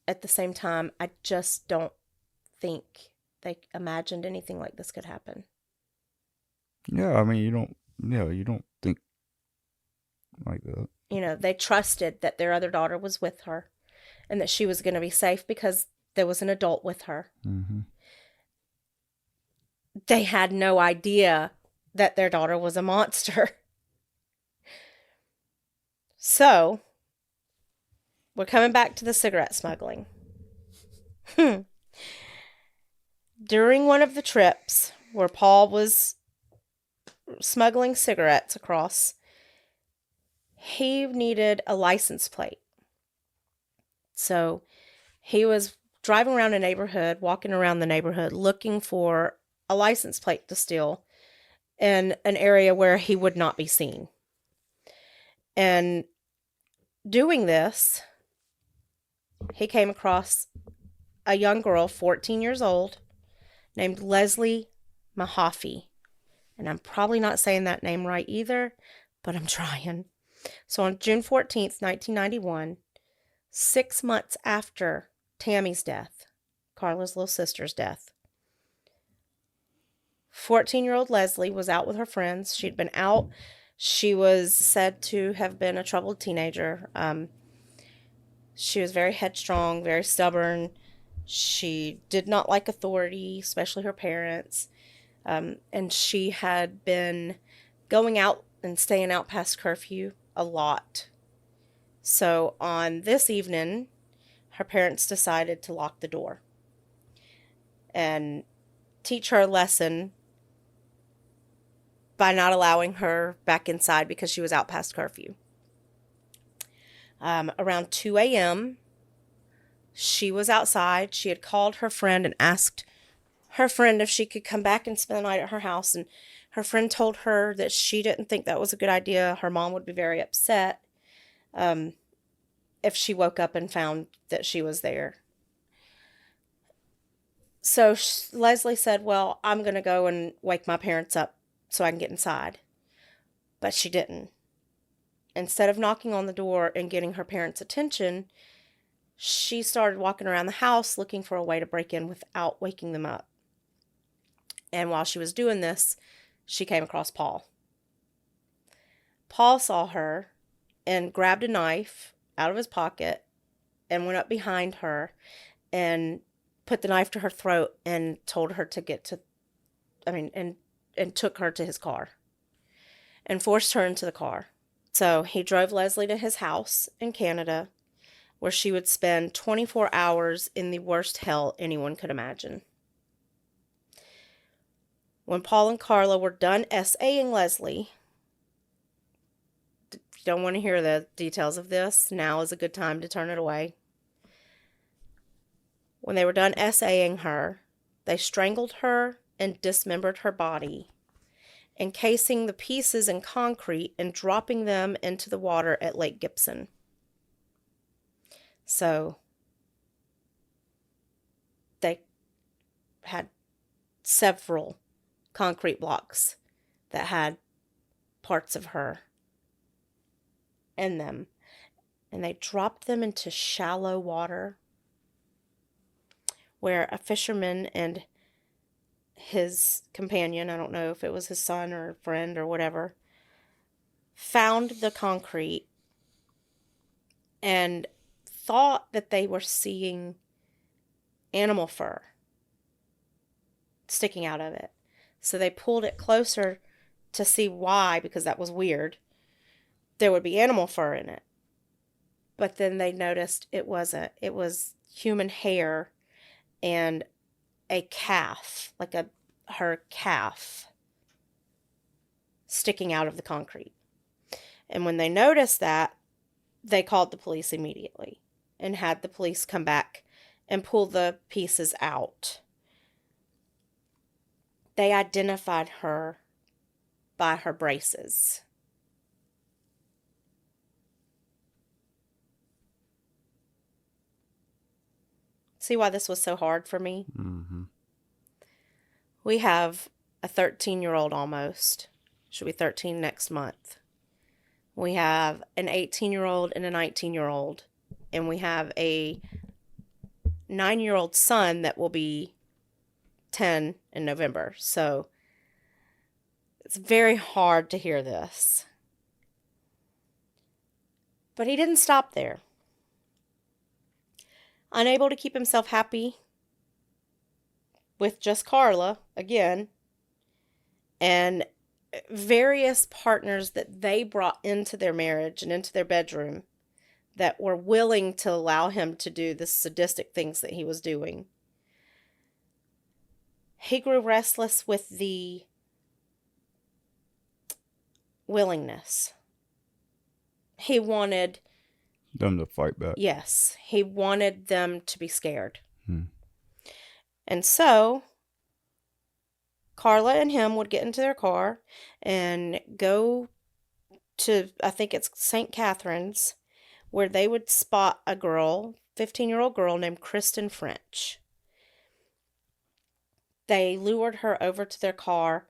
at the same time, I just don't think they imagined anything like this could happen. Yeah, you don't think like that. They trusted that their other daughter was with her and that she was going to be safe because there was an adult with her. Mm-hmm. They had no idea that their daughter was a monster. So, we're coming back to the cigarette smuggling. During one of the trips where Paul was smuggling cigarettes across, he needed a license plate. So, he was driving around a neighborhood, walking around the neighborhood, looking for a license plate to steal in an area where he would not be seen. And doing this, he came across a young girl, 14 years old, named Leslie Mahaffey. And I'm probably not saying that name right either, but I'm trying. So on June 14th, 1991, 6 months after Tammy's death, Carla's little sister's death, 14-year-old Leslie was out with her friends. She'd been out. She was said to have been a troubled teenager. She was very headstrong, very stubborn. She did not like authority, especially her parents. And she had been going out and staying out past curfew a lot. So on this evening, her parents decided to lock the door and teach her a lesson by not allowing her back inside because she was out past curfew. Around 2 a.m., she was outside. She had called her friend and asked her friend if she could come back and spend the night at her house. And her friend told her that she didn't think that was a good idea. Her mom would be very upset if she woke up and found that she was there. So Leslie said, well, I'm going to go and wake my parents up so I can get inside. But she didn't. Instead of knocking on the door and getting her parents' attention, she started walking around the house looking for a way to break in without waking them up. And while she was doing this, she came across Paul. Paul saw her and grabbed a knife out of his pocket and went up behind her and put the knife to her throat and told her to and took her to his car and forced her into the car. So he drove Leslie to his house in Canada, where she would spend 24 hours in the worst hell anyone could imagine. When Paul and Carla were done SAing Leslie, if you don't want to hear the details of this, now is a good time to turn it away. When they were done SAing her, they strangled her and dismembered her body, encasing the pieces in concrete and dropping them into the water at Lake Gibson. So they had several concrete blocks that had parts of her in them, and they dropped them into shallow water where a fisherman and his companion, I don't know if it was his son or friend or whatever, found the concrete and thought that they were seeing animal fur sticking out of it. So they pulled it closer to see why, because that was weird. There would be animal fur in it. But then they noticed it wasn't. It was human hair and a calf, like her calf, sticking out of the concrete. And when they noticed that, they called the police immediately and had the police come back and pull the pieces out. They identified her by her braces. See why this was so hard for me? Mm-hmm. We have a 13-year-old almost. She'll be 13 next month. We have an 18-year-old and a 19-year-old. And we have a 9-year-old son that will be 10 in November. So it's very hard to hear this. But he didn't stop there. Unable to keep himself happy with just Carla again, and various partners that they brought into their marriage and into their bedroom that were willing to allow him to do the sadistic things that he was doing. He grew restless with the willingness. He wanted Them to fight back. Yes, he wanted them to be scared. Hmm. And so Carla and him would get into their car and go to, I think it's St. Catherine's, where they would spot a girl, 15-year-old girl named Kristen French. They lured her over to their car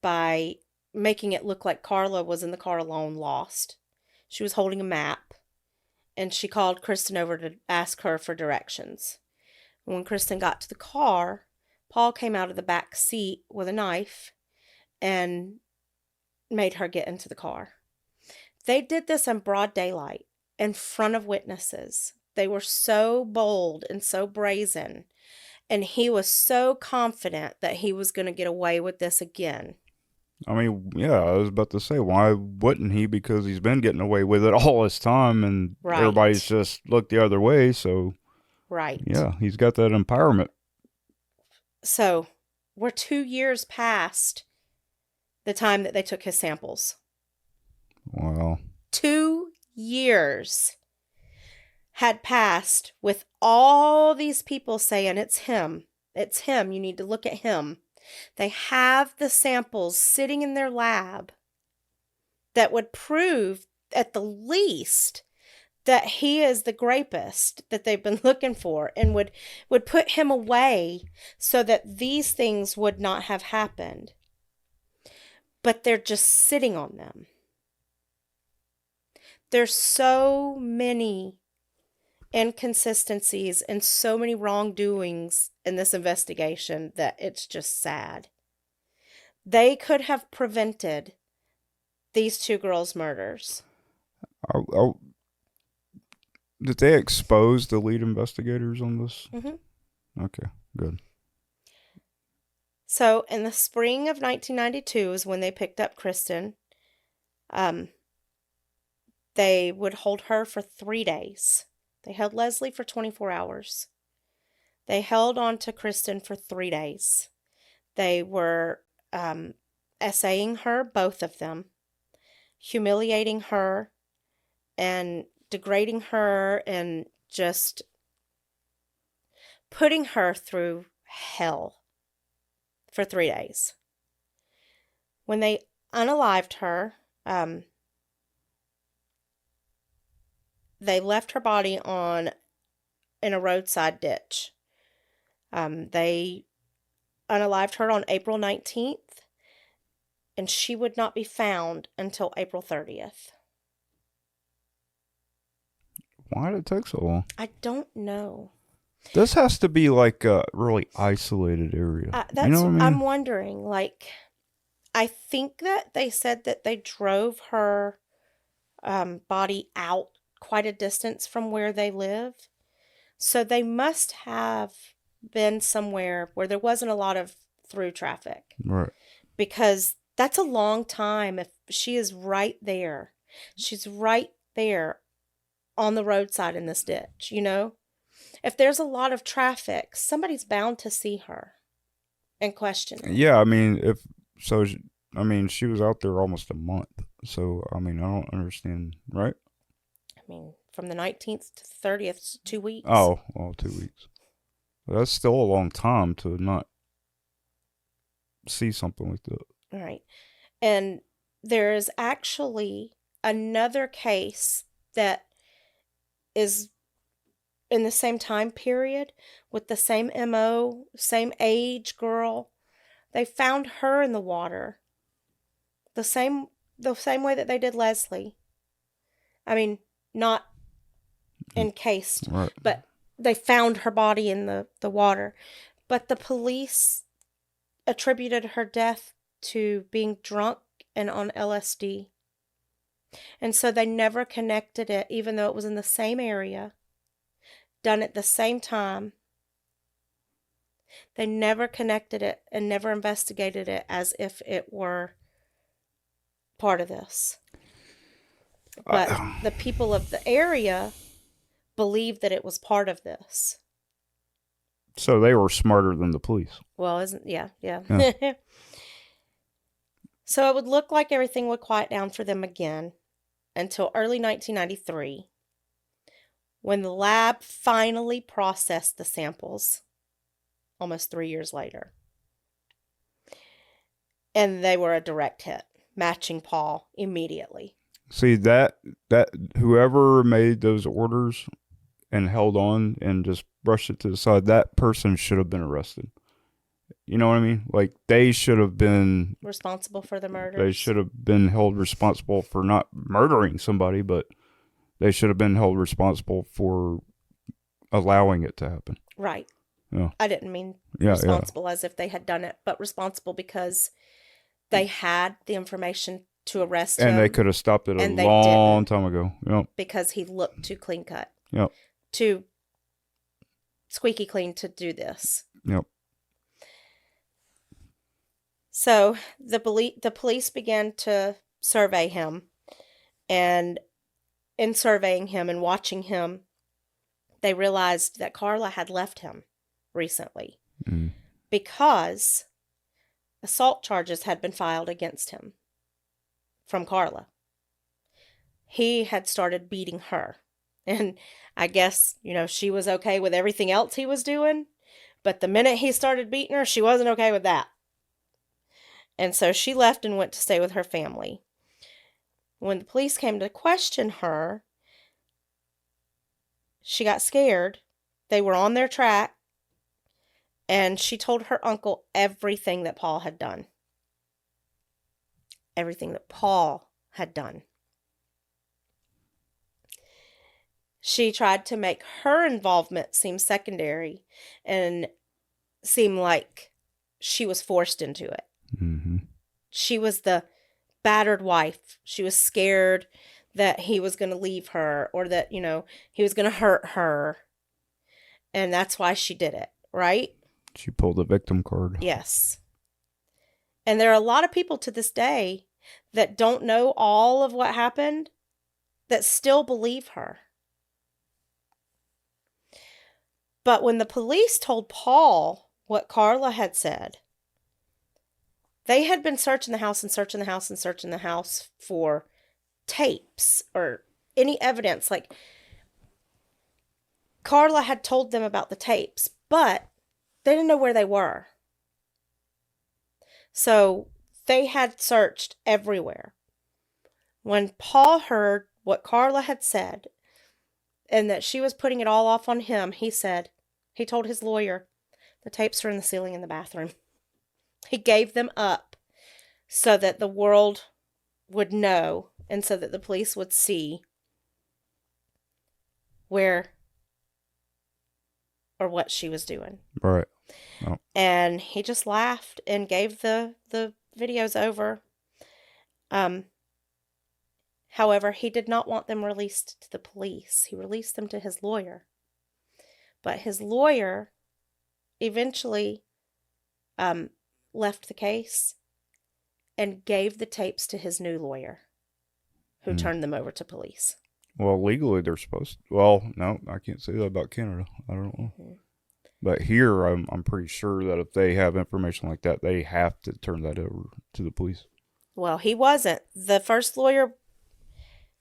by making it look like Carla was in the car alone, lost. She was holding a map, and she called Kristen over to ask her for directions. When Kristen got to the car, Paul came out of the back seat with a knife and made her get into the car. They did this in broad daylight, in front of witnesses. They were so bold and so brazen, and he was so confident that he was going to get away with this again. I mean, yeah, I was about to say, why wouldn't he? Because he's been getting away with it all this time, and Right. everybody's just looked the other way. So, Right. yeah, he's got that empowerment. So, we're 2 years past the time that they took his samples. Wow. 2 years had passed with all these people saying, it's him. It's him. You need to look at him. They have the samples sitting in their lab that would prove, at the least, that he is the rapist that they've been looking for, and would put him away so that these things would not have happened. But they're just sitting on them. There's so many inconsistencies and so many wrongdoings in this investigation that it's just sad. They could have prevented these two girls' murders. Did they expose the lead investigators on this? Mm-hmm. Okay, good. So in the spring of 1992 is when they picked up Kristen. They would hold her for 3 days. They held Leslie for 24 hours. They held on to Kristen for 3 days. They were essaying her, both of them, humiliating her and degrading her and just putting her through hell for 3 days. When they unalived her, they left her body in a roadside ditch. They unalived her on April 19th, and she would not be found until April 30th. Why did it take so long? I don't know. This has to be like a really isolated area. That's you know what I mean? I'm wondering. Like, I think that they said that they drove her body out quite a distance from where they live. So they must have been somewhere where there wasn't a lot of through traffic. Right. Because that's a long time if she is right there. She's right there on the roadside in this ditch, you know? If there's a lot of traffic, somebody's bound to see her and question it. Yeah, I mean, she was out there almost a month. So, I mean, I don't understand, right? I mean, from the 19th to the 30th, 2 weeks. Oh, well, 2 weeks. That's still a long time to not see something like that. All right. And there is actually another case that is in the same time period with the same MO, same age girl. They found her in the water. The same way that they did Leslie. I mean, not encased, Right. but they found her body in the water. But the police attributed her death to being drunk and on LSD. And so they never connected it, even though it was in the same area, done at the same time. They never connected it and never investigated it as if it were part of this. But the people of the area believed that it was part of this. So they were smarter than the police. Well, yeah. So it would look like everything would quiet down for them again until early 1993, when the lab finally processed the samples, almost 3 years later. And they were a direct hit, matching Paul immediately. See, that whoever made those orders and held on and just brushed it to the side, that person should have been arrested. You know what I mean? Like, they should have been responsible for the murders. They should have been held responsible for not murdering somebody, but they should have been held responsible for allowing it to happen. Right. Yeah. I didn't mean responsible as if they had done it, but responsible because they had the information to arrest him. And they could have stopped it a long time ago. Yep. Because he looked too clean cut. Yep. Too squeaky clean to do this. Yep. So the police began to survey him, and in surveying him and watching him, they realized that Carla had left him recently because assault charges had been filed against him from Carla. He had started beating her, and I guess, she was okay with everything else he was doing, but the minute he started beating her, she wasn't okay with that. And so she left and went to stay with her family. When the police came to question her, she got scared. They were on their track. And she told her uncle everything that Paul had done. Everything that Paul had done. She tried to make her involvement seem secondary and seem like she was forced into it. Mm-hmm. She was the battered wife. She was scared that he was going to leave her or that, he was going to hurt her. And that's why she did it, right? She pulled the victim card. Yes. And there are a lot of people to this day that don't know all of what happened that still believe her. But when the police told Paul what Carla had said, they had been searching the house and searching the house and searching the house for tapes or any evidence. Like, Carla had told them about the tapes, but they didn't know where they were. So they had searched everywhere. When Paul heard what Carla had said and that she was putting it all off on him, he told his lawyer, the tapes are in the ceiling in the bathroom. He gave them up so that the world would know and so that the police would see where or what she was doing. Right. Oh. And he just laughed and gave the videos over. However, he did not want them released to the police. He released them to his lawyer. But his lawyer eventually left the case and gave the tapes to his new lawyer, who turned them over to police. Well, legally they're supposed to. Well, no, I can't say that about Canada. I don't know. Mm-hmm. But here, I'm pretty sure that if they have information like that, they have to turn that over to the police. Well, he wasn't. The first lawyer,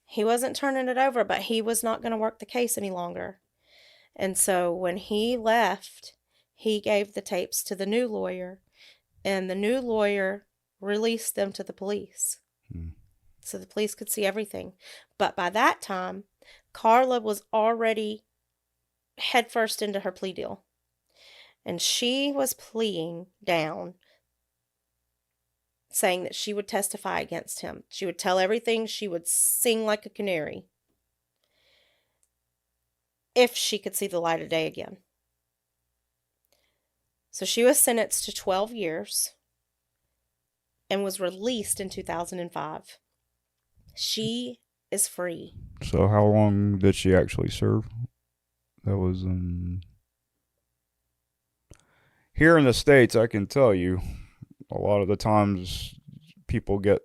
he wasn't turning it over, but he was not going to work the case any longer. And so when he left, he gave the tapes to the new lawyer, and the new lawyer released them to the police. So the police could see everything. But by that time, Carla was already headfirst into her plea deal. And she was pleading down, saying that she would testify against him. She would tell everything. She would sing like a canary if she could see the light of day again. So she was sentenced to 12 years and was released in 2005. She is free. So how long did she actually serve? That was here in the States, I can tell you, a lot of the times people get,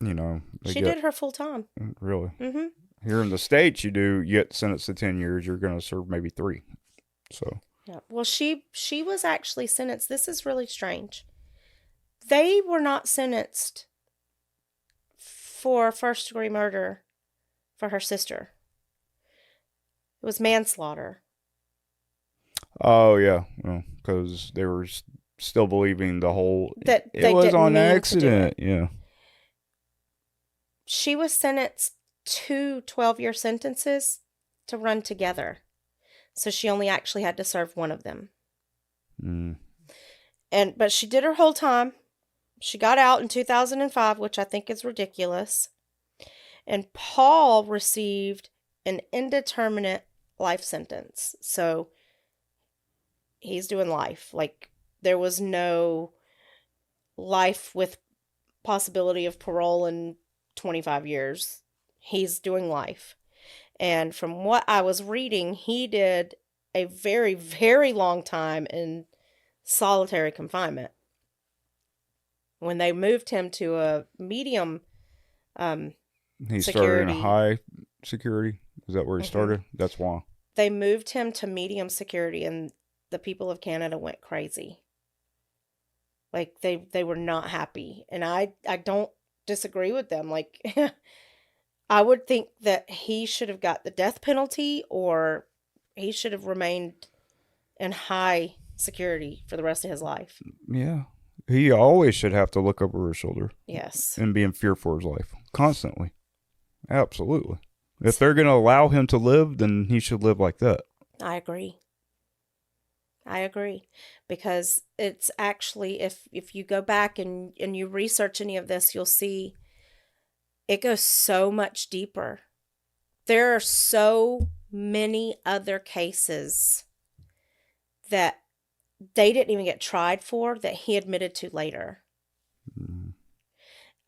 She did her full time. Really? Mm-hmm. Here in the States, you get sentenced to 10 years, you're going to serve maybe 3. So. Yeah. Well, she was actually sentenced. This is really strange. They were not sentenced for first-degree murder for her sister. It was manslaughter. Oh, yeah. Because they were still believing the whole... That it was on accident. Yeah. She was sentenced to 12-year sentences to run together. So she only actually had to serve one of them. But she did her whole time. She got out in 2005, which I think is ridiculous. And Paul received an indeterminate life sentence. So he's doing life. Like, there was no life with possibility of parole in 25 years. He's doing life. And from what I was reading, he did a very, very long time in solitary confinement. When they moved him to a medium he security. Started in a high security? Is that where he started? That's why. They moved him to medium security, and the people of Canada went crazy. Like, they were not happy. And I don't disagree with them. Like, I would think that he should have got the death penalty, or he should have remained in high security for the rest of his life. Yeah. He always should have to look over his shoulder. Yes. And be in fear for his life. Constantly. Absolutely. If they're going to allow him to live, then he should live like that. I agree. Because it's actually, if you go back and you research any of this, you'll see it goes so much deeper. There are so many other cases that they didn't even get tried for that he admitted to later.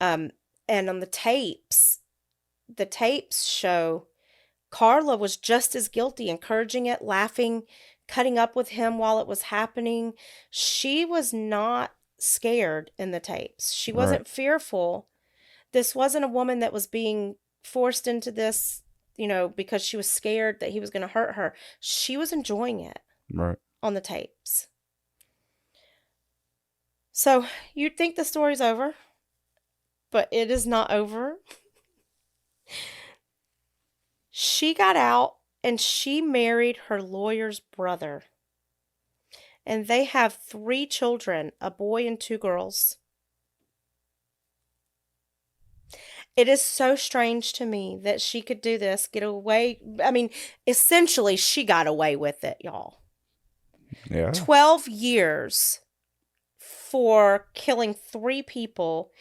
And on the tapes show Carla was just as guilty, encouraging it, laughing, cutting up with him while it was happening. She was not scared in the tapes. She wasn't fearful. This wasn't a woman that was being forced into this, because she was scared that he was going to hurt her. She was enjoying it. Right. On the tapes. So you'd think the story's over, but it is not over. She got out and she married her lawyer's brother. And they have 3 children, a boy and 2 girls. It is so strange to me that she could do this, get away. I mean, essentially, she got away with it, y'all. Yeah. 12 years for killing 3 people,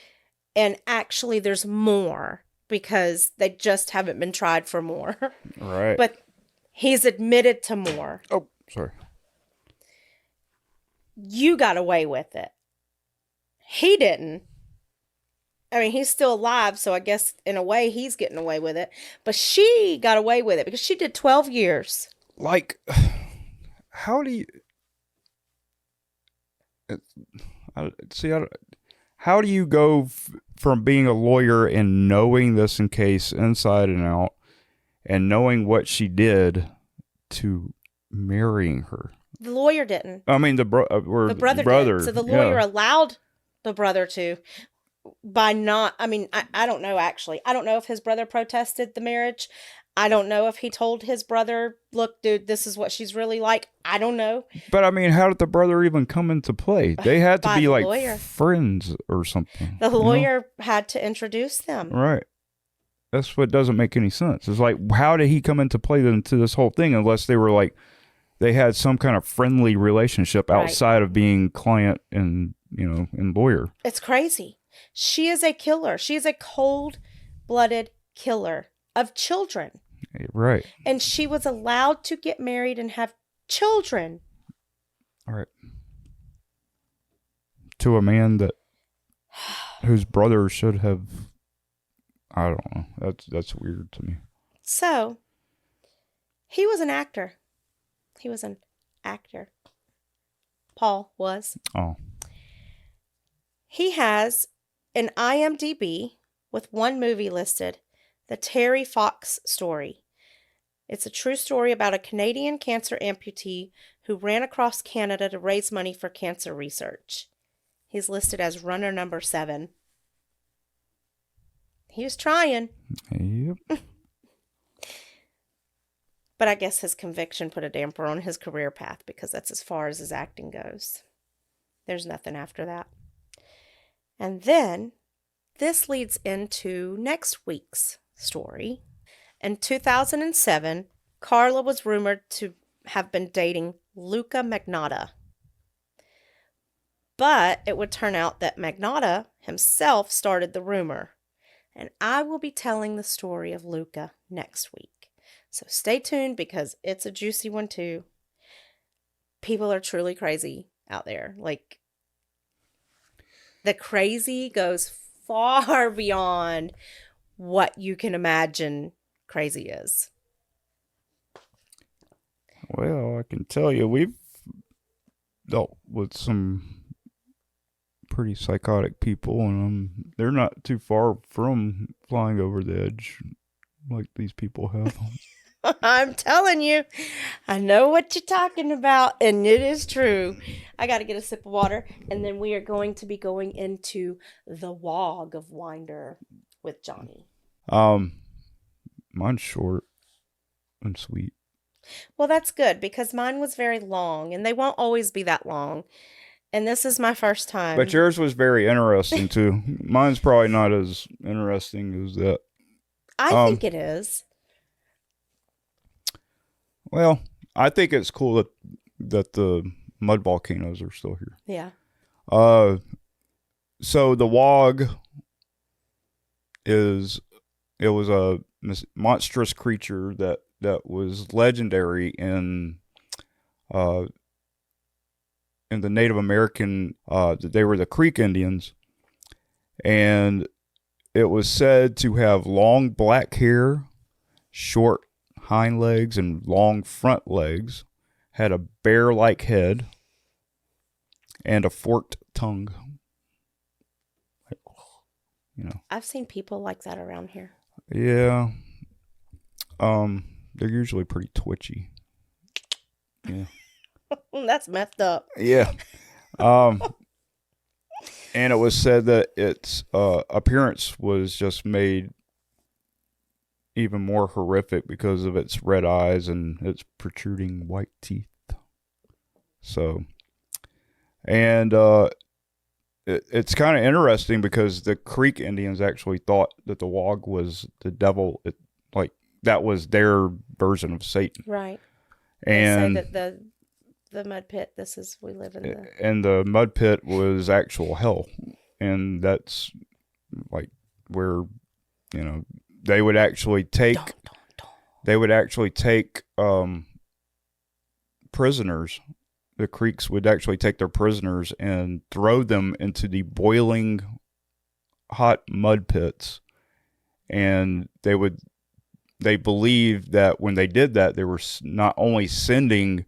and actually, there's more because they just haven't been tried for more. Right. But he's admitted to more. Oh, sorry. You got away with it. He didn't. I mean, he's still alive, so I guess in a way he's getting away with it. But she got away with it because she did 12 years. Like, how do you... how do you go from being a lawyer and knowing this in case inside and out and knowing what she did to marrying her? The lawyer didn't. I mean, the brother did. So the lawyer allowed the brother to, by not, I mean, I don't know actually. I don't know if his brother protested the marriage. I don't know if he told his brother, look, dude, this is what she's really like. I don't know. But I mean, how did the brother even come into play? They had to By be the like lawyer. friends or something. The you know? lawyer had to introduce them. Right. That's what doesn't make any sense. It's like, how did he come into play into this whole thing unless they were like, they had some kind of friendly relationship outside of being client and, and lawyer. It's crazy. She is a killer. She is a cold-blooded killer of children. Right. And she was allowed to get married and have children. All right. To a man whose brother should have, I don't know. That's weird to me. So, he was an actor. He was an actor. Paul was. Oh. He has an IMDb with 1 movie listed, The Terry Fox Story. It's a true story about a Canadian cancer amputee who ran across Canada to raise money for cancer research. He's listed as runner number 7. He was trying. Yep. But I guess his conviction put a damper on his career path because that's as far as his acting goes. There's nothing after that. And then this leads into next week's story. In 2007, Carla was rumored to have been dating Luca Magnotta. But it would turn out that Magnotta himself started the rumor. And I will be telling the story of Luca next week. So stay tuned because it's a juicy one too. People are truly crazy out there. Like, the crazy goes far beyond what you can imagine crazy is. Well, I can tell you, we've dealt with some pretty psychotic people, and they're not too far from flying over the edge like these people have. I'm telling you, I know what you're talking about, and it is true. I got to get a sip of water, and then we are going to be going into the Wog of Winder with Johnnie. Mine's short and sweet. Well, that's good because mine was very long, and they won't always be that long. And this is my first time. But yours was very interesting too. Mine's probably not as interesting as that. I think it is. Well, I think it's cool that the mud volcanoes are still here. Yeah. So the Wog was a monstrous creature that was legendary in the Native American. They were the Creek Indians, and it was said to have long black hair, short hind legs, and long front legs. Had a bear-like head and a forked tongue. I've seen people like that around here. Yeah. They're usually pretty twitchy. Yeah. That's messed up. Yeah. And it was said that its appearance was just made even more horrific because of its red eyes and its protruding white teeth. So, And it's kind of interesting because the Creek Indians actually thought that the Wog was the devil. Like that was their version of Satan. Right. And they say that the mud pit. We live in the. And the mud pit was actual hell, and that's like where they would actually take prisoners. The Creeks would actually take their prisoners and throw them into the boiling hot mud pits, and they believed that when they did that, they were not only sending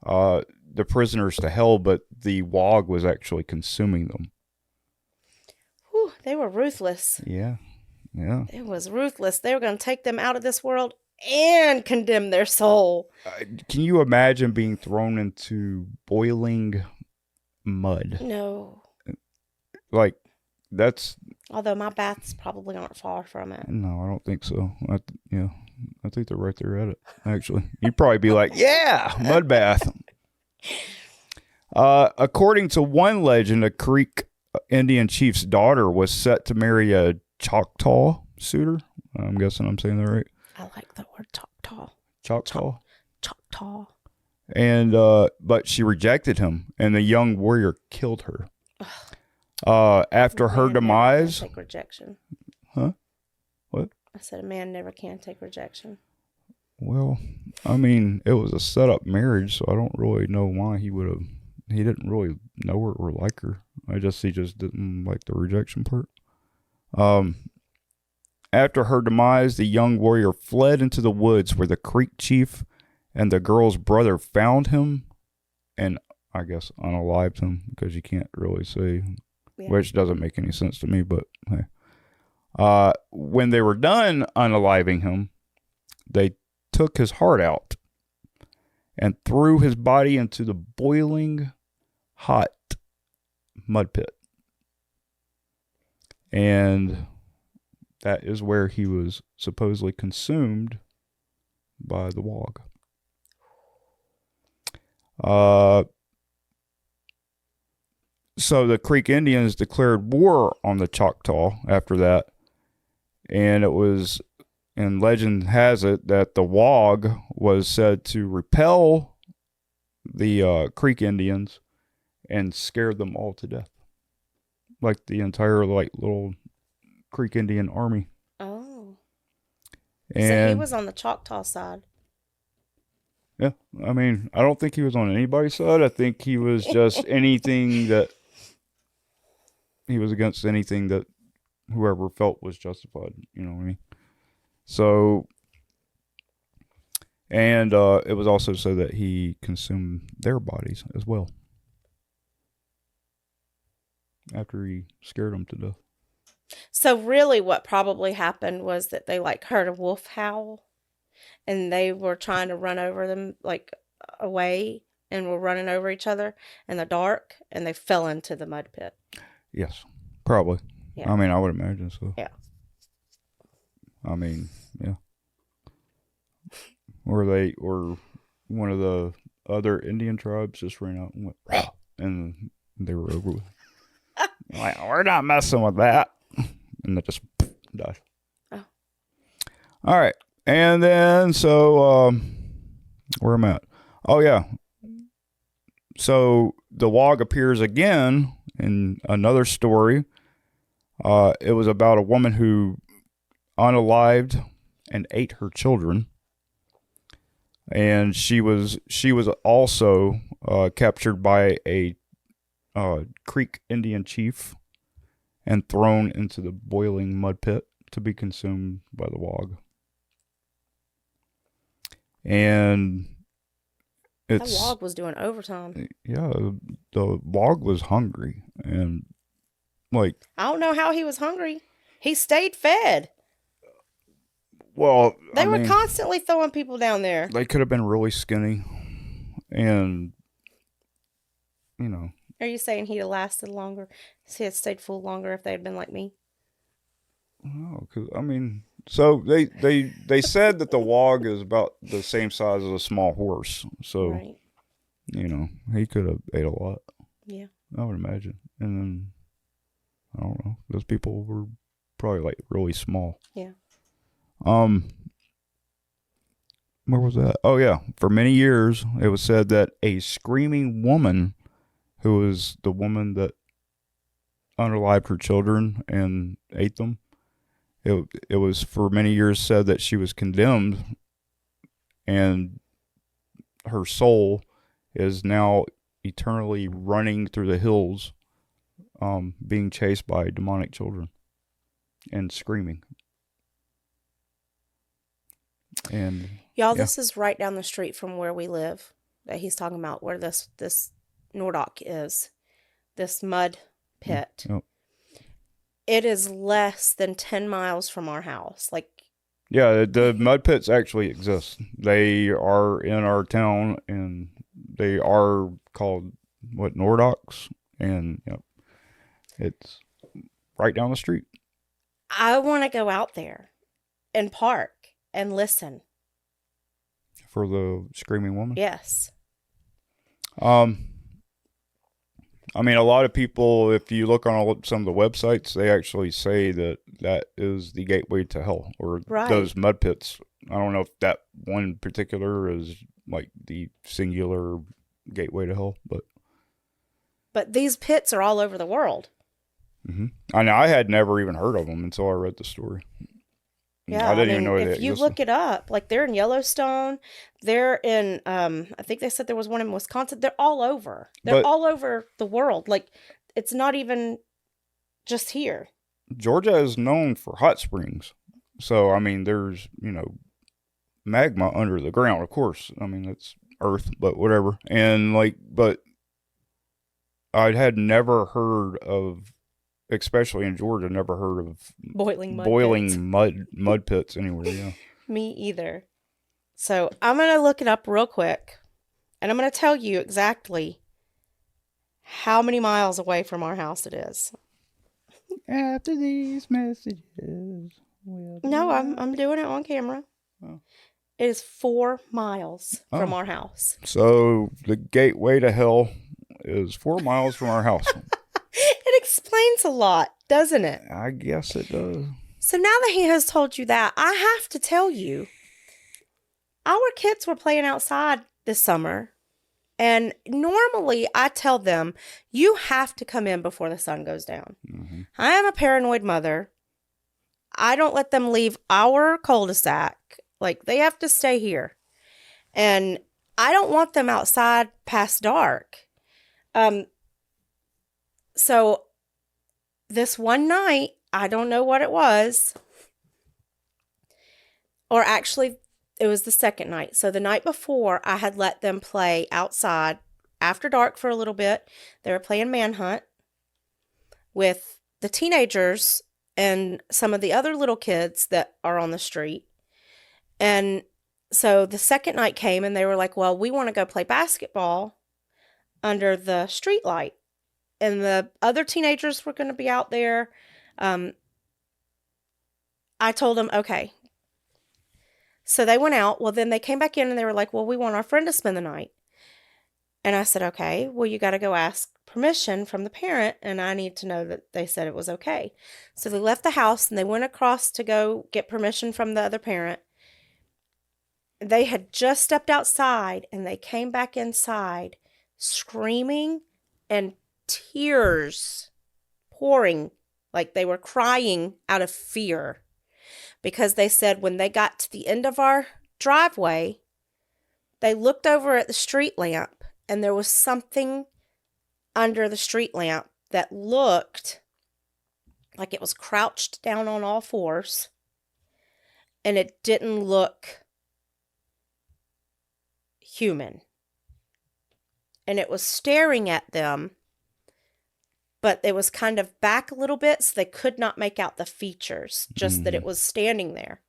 the prisoners to hell, but the Wog was actually consuming them. Whew, they were ruthless. Yeah. It was ruthless. They were going to take them out of this world and condemn their soul. Can you imagine being thrown into boiling mud? No. Like, that's... Although my baths probably aren't far from it. No, I don't think so. I think they're right there at it, actually. You'd probably be like, yeah, mud bath. According to one legend, a Creek Indian chief's daughter was set to marry a Choctaw suitor. I'm guessing I'm saying that right. I like the word Choctaw. Choctaw. And but she rejected him, and the young warrior killed her. After her demise. Take rejection. Huh? What? I said a man never can take rejection. Well, I mean, it was a set-up marriage, so I don't really know why he would have. He didn't really know her or like her. He just didn't like the rejection part. After her demise, the young warrior fled into the woods where the Creek chief and the girl's brother found him, and I guess unalived him because you can't really say, which doesn't make any sense to me. But hey, when they were done unaliving him, they took his heart out and threw his body into the boiling hot mud pit. And that is where he was supposedly consumed by the Wog. So the Creek Indians declared war on the Choctaw after that. And legend has it that the Wog was said to repel the Creek Indians and scare them all to death. Like the entire little Creek Indian army. Oh. And so he was on the Choctaw side. Yeah. I mean, I don't think he was on anybody's side. I think he was just he was against anything that whoever felt was justified. You know what I mean? So, and it was also so that he consumed their bodies as well. After he scared them to death. So really what probably happened was that they heard a wolf howl and they were trying to run over them away and were running over each other in the dark and they fell into the mud pit. Yes, probably. Yeah. I mean, I would imagine so. Yeah. I mean, yeah. Or one of the other Indian tribes just ran out and went, rah, and they were over with. Like, we're not messing with that. And they just died. Oh. All right. And then, so, where am I at? Oh, yeah. So, the Wog appears again in another story. It was about a woman who unalived and ate her children. And she was also captured by a Creek Indian chief and thrown into the boiling mud pit to be consumed by the Wog. And that Wog was doing overtime. Yeah, the Wog was hungry and I don't know how he was hungry. He stayed fed. Well, they were constantly throwing people down there. They could have been really skinny, and Are you saying he'd have lasted longer? He had stayed full longer if they had been like me? No, because so they said that the Wog is about the same size as a small horse. So, right. He could have ate a lot. Yeah. I would imagine. And then, I don't know. Those people were probably like really small. Yeah. Where was that? Oh, yeah. For many years, it was said that a screaming woman, who was the woman that unalived her children and ate them, it was for many years said that she was condemned, and her soul is now eternally running through the hills, being chased by demonic children and screaming. And Y'all, yeah. this is right down the street from where we live that he's talking about, where this Nordock is, this mud pit. Yep. It is less than 10 miles from our house. Like, Yeah, the mud pits actually exist. They are in our town, and they are called Nordocks, and yep, it's right down the street. I want to go out there and park and listen. For the screaming woman. Yes. I mean, a lot of people, if you look on some of the websites, they actually say that is the gateway to hell, or Right. those mud pits. I don't know if that one particular is like the singular gateway to hell, But these pits are all over the world. I know I had never even heard of them until I read the story. Yeah, I didn't even know if they you existed. look it up, like they're in Yellowstone, they're in, I think they said there was one in Wisconsin. They're all over. They're But- all over the world. Like, it's not even just here. Georgia is known for hot springs, so I mean, there's magma under the ground. Of course, I mean it's Earth, but whatever. And but I had never heard of, especially in Georgia, never heard of Boiling mud pits. mud pits anywhere. Yeah. Me either. So I'm going to look it up real quick, and I'm going to tell you exactly how many miles away from our house it is. After these messages, we'll No, I'm doing it on camera. Oh. It is 4 miles from Oh. our house. So the gateway to hell is 4 miles from our house. It explains a lot, doesn't it? I guess it does. So now that he has told you that, I have to tell you, our kids were playing outside this summer. And normally I tell them, you have to come in before the sun goes down. Mm-hmm. I am a paranoid mother. I don't let them leave our cul-de-sac. Like, they have to stay here. And I don't want them outside past dark. So this one night, I don't know what it was. Or actually, it was the second night. So the night before, I had let them play outside after dark for a little bit. They were playing manhunt with the teenagers and some of the other little kids that are on the street. And so the second night came and they were like, well, we want to go play basketball under the street light. And the other teenagers were going to be out there. I told them, okay. So they went out. Well, then they came back in and they were like, well, we want our friend to spend the night. And I said, okay, well, you got to go ask permission from the parent. And I need to know that they said it was okay. So they left the house and they went across to go get permission from the other parent. They had just stepped outside and they came back inside screaming and tears pouring, like they were crying out of fear. Because they said when they got to the end of our driveway, they looked over at the street lamp and there was something under the street lamp that looked like it was crouched down on all fours. And it didn't look human. And it was staring at them, but it was kind of back a little bit, so they could not make out the features, just that it was standing there.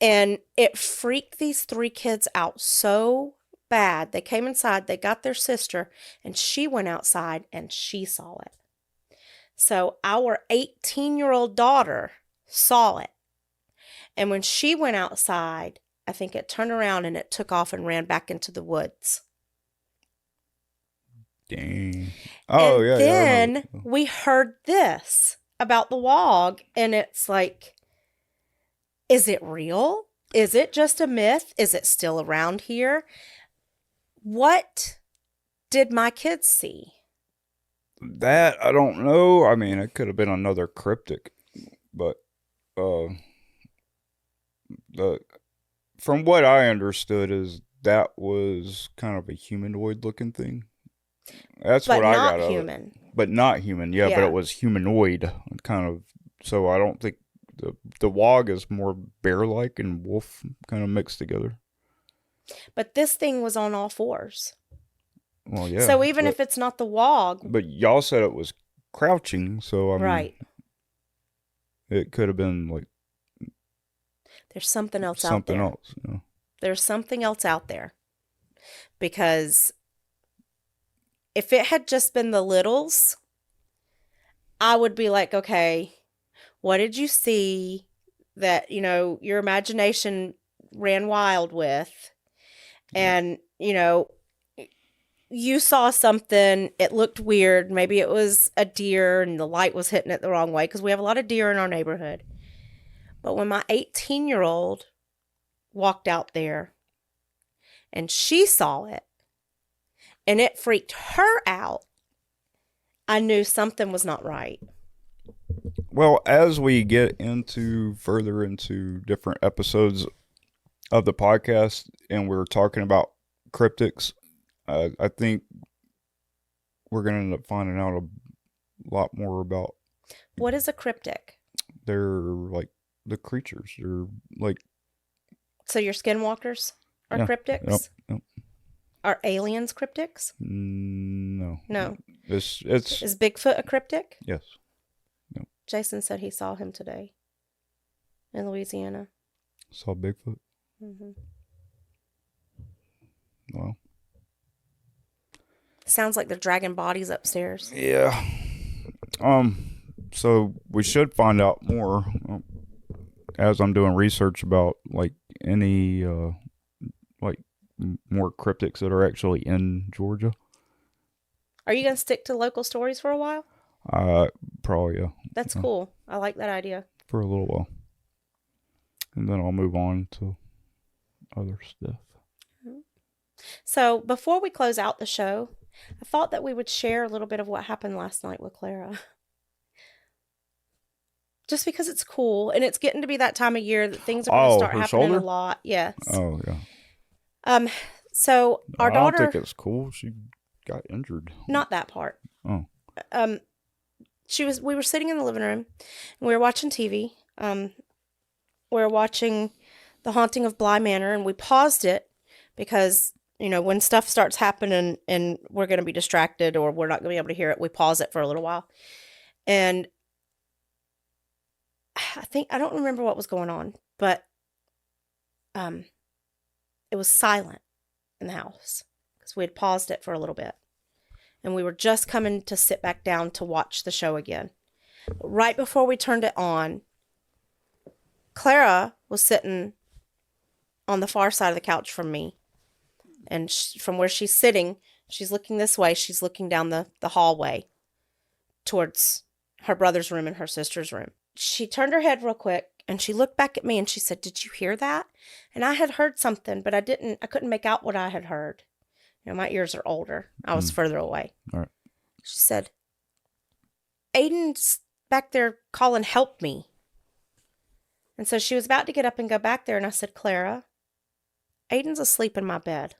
And it freaked these 3 kids out so bad. They came inside, they got their sister, and she went outside and she saw it. So our 18-year-old daughter saw it. And when she went outside, I think it turned around and it took off and ran back into the woods. Dang. Oh, And yeah, yeah, I remember. then we heard this about the WOG, and it's like, is it real? Is it just a myth? Is it still around here? What did my kids see? That, I don't know. I mean, it could have been another cryptic, but uh, the from what I understood is that was kind of a humanoid looking thing. That's But what I got not out of it. human. But not human, yeah, but Yeah. it was humanoid kind of. So I don't think the wog is more bear like and wolf kind of mixed together. But this thing was on all fours. Well, yeah. So even if it's not the WOG, but y'all said it was crouching, so I mean, right, it could have been like there's something else out something there. else. You know? There's something else out there. Because if it had just been the littles, I would be like, okay, what did you see that, your imagination ran wild with? And, you saw something, it looked weird. Maybe it was a deer and the light was hitting it the wrong way, because we have a lot of deer in our neighborhood. But when my 18-year-old walked out there and she saw it and it freaked her out, I knew something was not right. Well, as we get further into different episodes of the podcast and we're talking about cryptics, I think we're going to end up finding out a lot more about. What is a cryptic? They're like the creatures. They're like. So your skinwalkers are cryptics? Yep. Are aliens cryptics? No. No. It's Is Bigfoot a cryptic? Yes. Yep. Jason said he saw him today in Louisiana. Saw Bigfoot. Mm-hmm. Wow. Sounds like they're dragging bodies upstairs. Yeah. So we should find out more as I'm doing research about like any like more cryptics that are actually in Georgia. Are you going to stick to local stories for a while? Probably, yeah. That's cool. I like that idea. For a little while. And then I'll move on to other stuff. So before we close out the show, I thought that we would share a little bit of what happened last night with Clara. Just because it's cool, and it's getting to be that time of year that things are going to start her happening shoulder? a lot. Yes. Oh, yeah. So our I daughter, don't think it's cool. She got injured. not that part. Oh. We were sitting in the living room and we were watching TV. We were watching The Haunting of Bly Manor, and we paused it because, when stuff starts happening and we're going to be distracted or we're not going to be able to hear it, we pause it for a little while. And I don't remember what was going on, but it was silent in the house because we had paused it for a little bit. And we were just coming to sit back down to watch the show again. Right before we turned it on, Clara was sitting on the far side of the couch from me. And from where she's sitting, she's looking this way. She's looking down the hallway towards her brother's room and her sister's room. She turned her head real quick and she looked back at me and she said, "Did you hear that?" And I had heard something, but I couldn't make out what I had heard. My ears are older. I was further away. All right. She said, "Aiden's back there calling, help me." And so she was about to get up and go back there. And I said, "Clara, Aiden's asleep in my bed."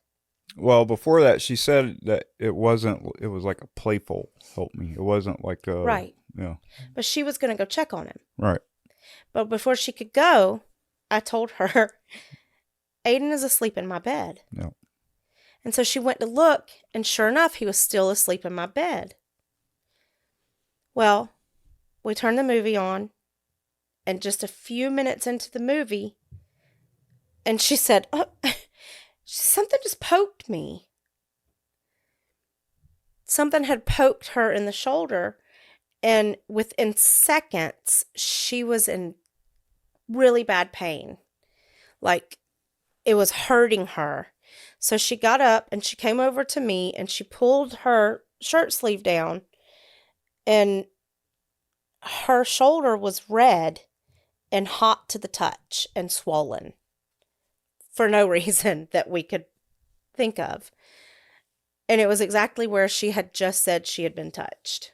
Well, before that, she said that it was like a playful help me. It wasn't like a. Right. Yeah. But she was going to go check on him. Right. But before she could go, I told her, "Aiden is asleep in my bed." Yeah. And so she went to look, and sure enough, he was still asleep in my bed. Well, we turned the movie on, and just a few minutes into the movie, and she said, "Oh, something just poked me." Something had poked her in the shoulder, and within seconds, she was in really bad pain. Like, it was hurting her. So she got up and she came over to me and she pulled her shirt sleeve down, and her shoulder was red and hot to the touch and swollen for no reason that we could think of. And it was exactly where she had just said she had been touched.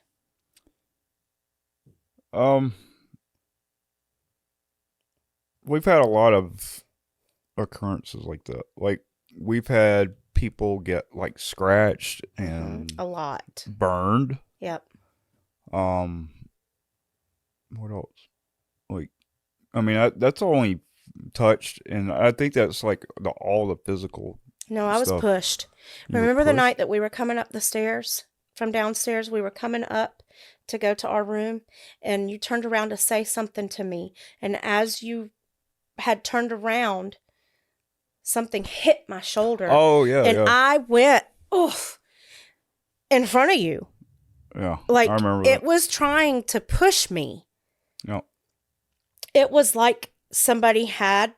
We've had a lot of occurrences like that. Like, we've had people get like scratched and A lot. burned. Yep. What else? Like, I mean, that's only touched, and I think that's like all the physical. No, I was stuff. pushed. You were Remember the pushed? night that we were coming up the stairs from downstairs? We were coming up to go to our room, and you turned around to say something to me. And as you had turned around, something hit my shoulder. Oh yeah, and yeah, I went, oof, in front of you. yeah. Like, I remember it that. was trying to push me. Yeah. It was like somebody had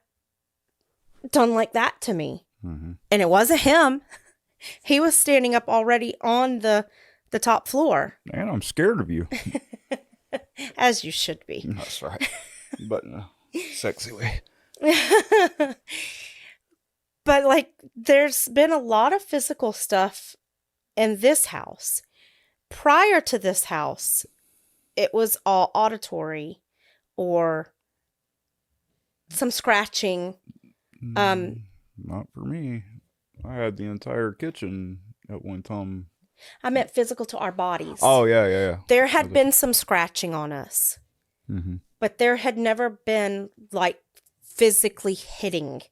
done like that to me. Mm-hmm. And it wasn't him. He was standing up already on the top floor. And I'm scared of you. As you should be. That's right. But in a sexy way. But, like, there's been a lot of physical stuff in this house. Prior to this house, it was all auditory or some scratching. Not for me. I had the entire kitchen at one time. I meant physical to our bodies. Oh yeah. There had been some scratching on us. Mm-hmm. But there had never been, like, physically hitting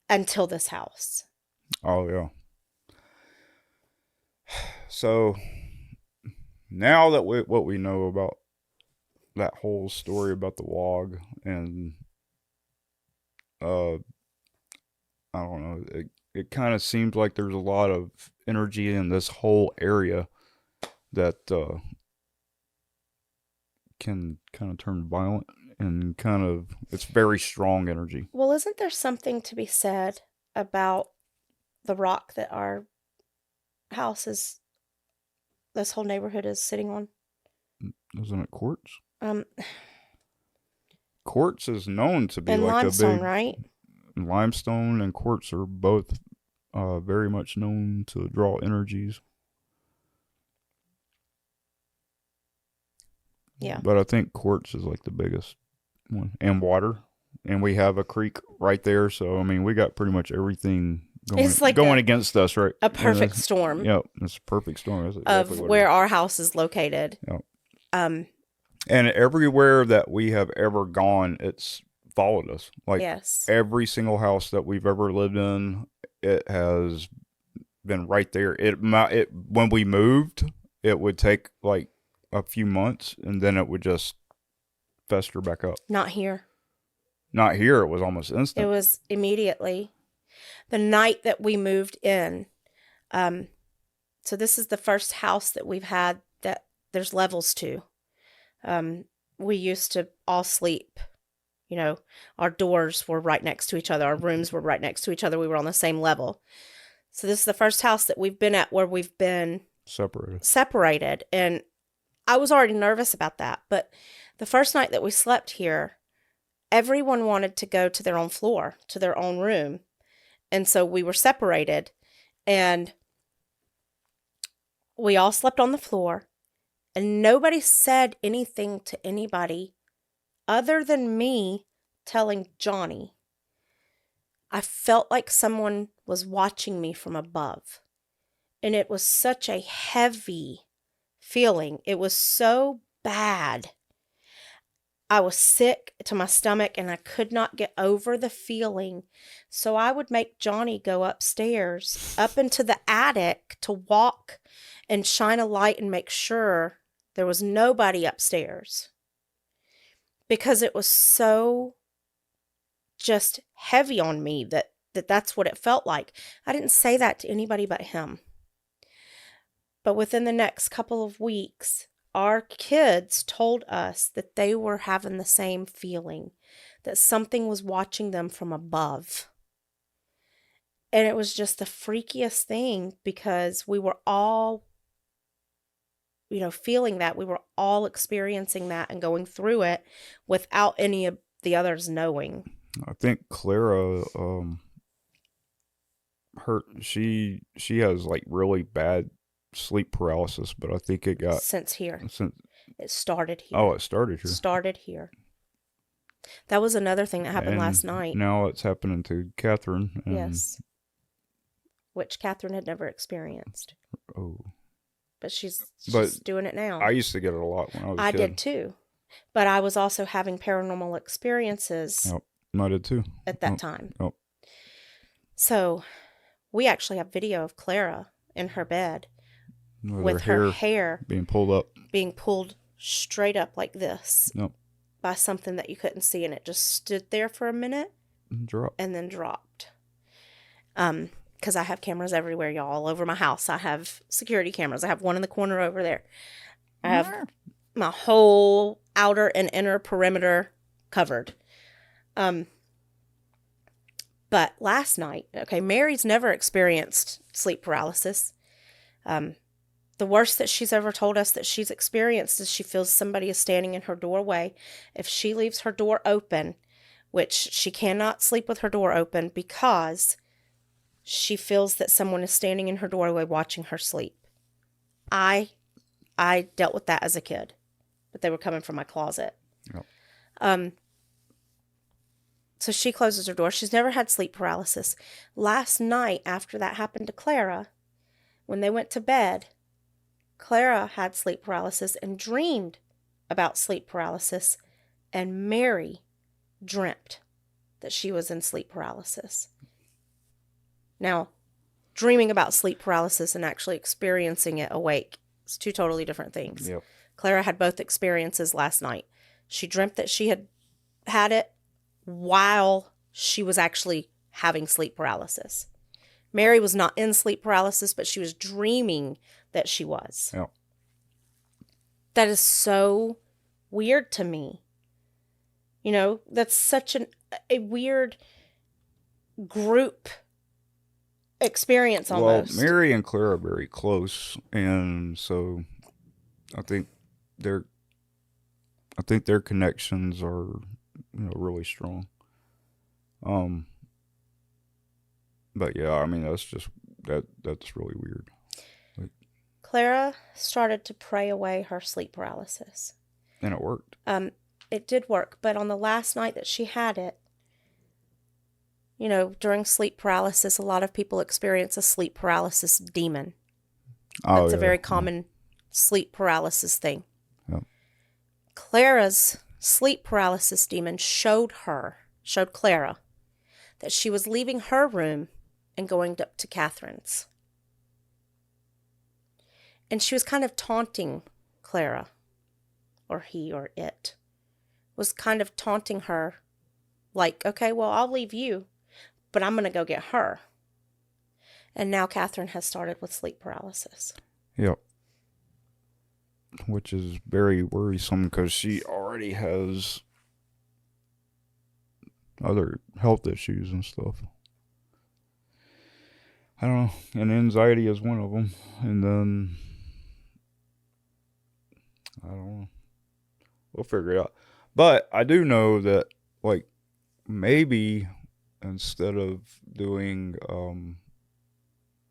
until this house. Oh yeah. So now that what we know about that whole story about the WOG, and I don't know, it kind of seems like there's a lot of energy in this whole area that can kind of turn violent, and it's very strong energy. Well, isn't there something to be said about the rock that our house is, this whole neighborhood is sitting on? Isn't it quartz? Um, Quartz is known to be and like limestone, a big right? limestone, and quartz are both very much known to draw energies. Yeah. But I think quartz is like the biggest one, and water. And we have a creek right there, so I mean, we got pretty much everything It's like going against us, right? A perfect storm Yep, it's a perfect storm. That's of exactly what it where is. our house is located. Yep. Um, And everywhere that we have ever gone, it's followed us. Like, yes. every single house that we've ever lived in, it has been right there. It when we moved, it would take like a few months, and then it would just fester back up. Not here. Not here. It was almost instant. It was immediately. The night that we moved in, so this is the first house that we've had that there's levels to. We used to all sleep, our doors were right next to each other. Our rooms were right next to each other. We were on the same level. So this is the first house that we've been at where we've been separated. And I was already nervous about that. But the first night that we slept here, everyone wanted to go to their own floor, to their own room. And so we were separated, and we all slept on the floor, and nobody said anything to anybody other than me telling Johnnie. I felt like someone was watching me from above, and it was such a heavy feeling. It was so bad. I was sick to my stomach, and I could not get over the feeling. So I would make Johnnie go upstairs, up into the attic, to walk and shine a light and make sure there was nobody upstairs. Because it was so just heavy on me that's what it felt like. I didn't say that to anybody but him. But within the next couple of weeks, our kids told us that they were having the same feeling, that something was watching them from above. And it was just the freakiest thing, because we were all feeling that. We were all experiencing that and going through it without any of the others knowing. I think Clara, she has like really bad sleep paralysis, but I think it got Since here. since It started here. oh, it started here. Started here. That was another thing that happened And last night. now it's happening to Catherine. And, Yes. Which Catherine had never experienced. Oh. But she's But doing it now. I used to get it a lot when I was a I kid. did too. But I was also having paranormal experiences Yep. I did too. at that time. Yep. So we actually have video of Clara in her bed with her her hair being pulled up. being pulled straight up like this. Yep. By something that you couldn't see, and it just stood there for a minute Drop. and then dropped. Because I have cameras everywhere, y'all, all over my house. I have security cameras. I have one in the corner over there. I have my whole outer and inner perimeter covered. But last night, okay, Mary's never experienced sleep paralysis. The worst that she's ever told us that she's experienced is she feels somebody is standing in her doorway. If she leaves her door open, which she cannot sleep with her door open because she feels that someone is standing in her doorway watching her sleep. I dealt with that as a kid, but they were coming from my closet. Yep. So she closes her door. She's never had sleep paralysis. Last night, after that happened to Clara, when they went to bed, Clara had sleep paralysis and dreamed about sleep paralysis, and Mary dreamt that she was in sleep paralysis. Now, dreaming about sleep paralysis and actually experiencing it awake is two totally different things. Yep. Clara had both experiences last night. She dreamt that she had it while she was actually having sleep paralysis. Mary was not in sleep paralysis, but she was dreaming that she was. Yep. That is so weird to me. That's such a weird group experience almost. Well, Mary and Clara are very close, and so I think their connections are really strong. But yeah, I mean that's really weird. Clara started to pray away her sleep paralysis. And it worked. It did work, but on the last night that she had it, during sleep paralysis, a lot of people experience a sleep paralysis demon. That's a very common sleep paralysis thing. Yep. Clara's sleep paralysis demon showed Clara that she was leaving her room and going up to Catherine's. And she was kind of taunting Clara, or he or it, was kind of taunting her like, okay, well, I'll leave you, but I'm going to go get her. And now Catherine has started with sleep paralysis. Yep. Which is very worrisome because she already has other health issues and stuff. I don't know. And anxiety is one of them. And then, I don't know. We'll figure it out. But I do know that, like, maybe instead of doing,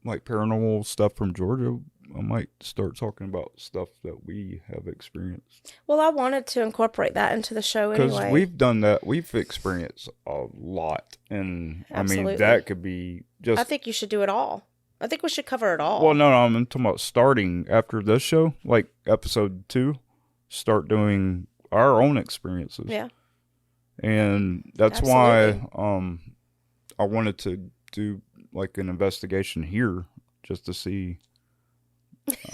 like, paranormal stuff from Georgia, I might start talking about stuff that we have experienced. Well, I wanted to incorporate that into the show anyway. Because we've done that. We've experienced a lot. And, Absolutely. I mean, that could be just... I think you should do it all. I think we should cover it all. Well, no, I'm talking about starting after this show, like episode 2, start doing our own experiences. Yeah. And that's Absolutely. why I wanted to do like an investigation here just to see.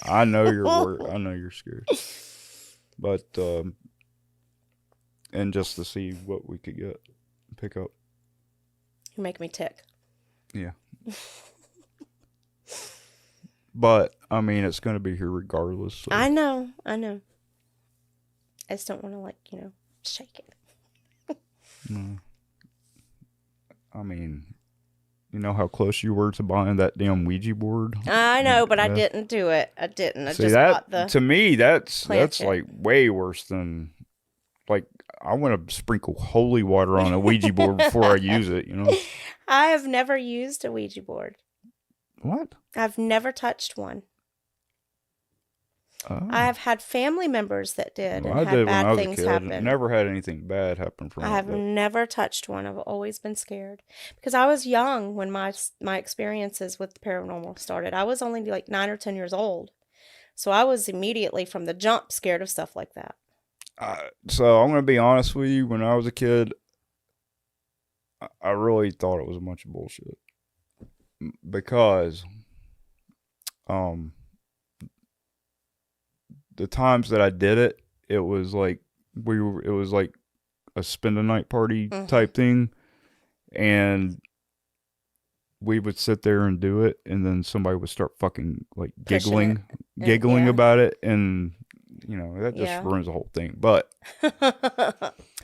I know you're worried. I know you're scared. But and just to see what we could pick up. You make me tick. Yeah. But I mean, it's going to be here regardless. So. I know. I just don't want to shake it. No. I mean, You know how close you were to buying that damn Ouija board? I know, but I Yeah. didn't do it. I didn't. I See just bought that the to me, that's planchette. like way worse than like I want to sprinkle holy water on a Ouija board before I use it. You know I have never used a Ouija board. what? I've never touched one. Oh. I have had family members that did Well, and I had did when I bad was a things kid. happen. Never had anything bad happen from I it. have But never touched one. I've always been scared because I was young when my experiences with the paranormal started. I was only like 9 or 10 years old. So I was immediately from the jump scared of stuff like that. so I'm gonna be honest with you. When I was a kid, I really thought it was a bunch of bullshit because the times that I did it, it was like it was like a spend a night party type thing, and we would sit there and do it, and then somebody would start fucking like giggling Yeah. about it, and you know that just Yeah. ruins the whole thing. But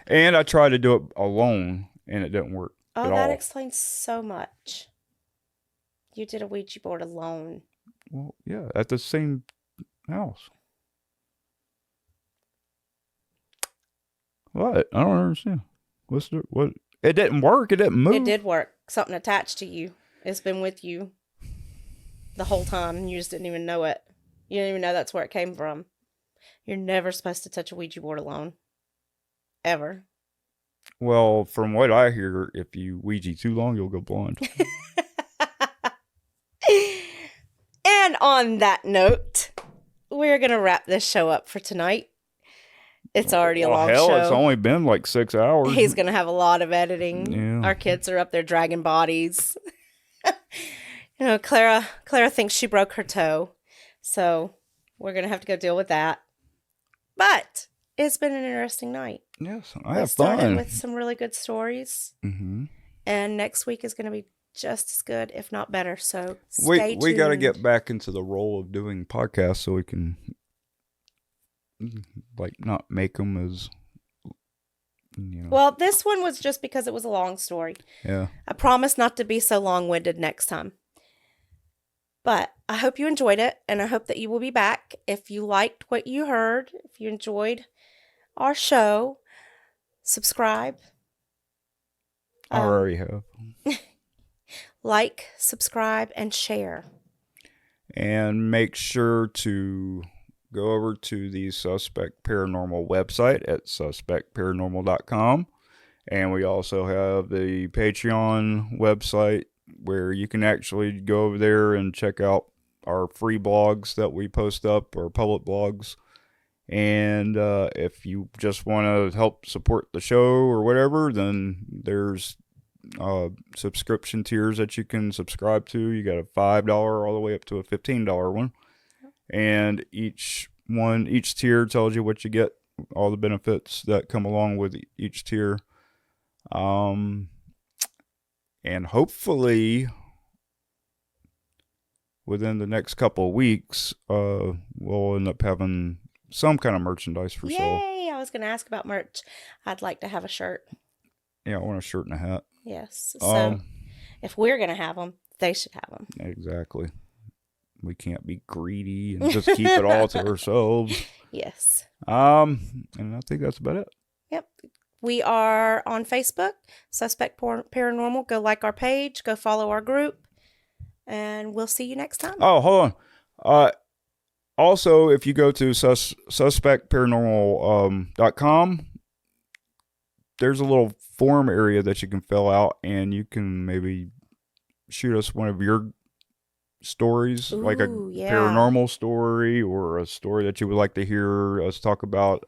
and I tried to do it alone, and it didn't work Oh, at that all. explains so much. You did a Ouija board alone. Well, yeah, at the same house. What? I don't understand. What's the what? It didn't work. It didn't move. It did work. Something attached to you. It's been with you the whole time, and you just didn't even know it. You didn't even know that's where it came from. You're never supposed to touch a Ouija board alone. Ever. Well, from what I hear, if you Ouija too long, you'll go blind. And on that note, we're going to wrap this show up for tonight. It's already a long show. It's only been like 6 hours. He's going to have a lot of editing. Yeah. Our kids are up there dragging bodies. You know, Clara thinks she broke her toe. So we're going to have to go deal with that. But it's been an interesting night. Yes, I We have started fun. with some really good stories. Mm-hmm. And next week is going to be just as good, if not better. So We stay got to tuned. get back into the role of doing podcasts so we can like not make them as you know. Well, this one was just because it was a long story. Yeah. I promise not to be so long-winded next time. But I hope you enjoyed it, and I hope that you will be back. If you liked what you heard, if you enjoyed our show, subscribe. I already have. Like, subscribe, and share. And make sure to go over to the Suspect Paranormal website at suspectparanormal.com. And we also have the Patreon website where you can actually go over there and check out our free blogs that we post up, our public blogs. And if you just want to help support the show or whatever, then there's subscription tiers that you can subscribe to. You got a $5 all the way up to a $15 one. And each tier tells you what you get, all the benefits that come along with each tier. And hopefully within the next couple of weeks, we'll end up having some kind of merchandise for sale. Yay! I was going to ask about merch. I'd like to have a shirt. Yeah, I want a shirt and a hat. Yes. So if we're going to have them, they should have them. Exactly. We can't be greedy and just keep it all to ourselves. Yes. And I think that's about it. Yep. We are on Facebook, Suspect Paranormal. Go like our page. Go follow our group. And we'll see you next time. Oh, hold on. Also, if you go to suspectparanormal.com, there's a little form area that you can fill out, and you can maybe shoot us one of your stories, like a paranormal story or a story that you would like to hear us talk about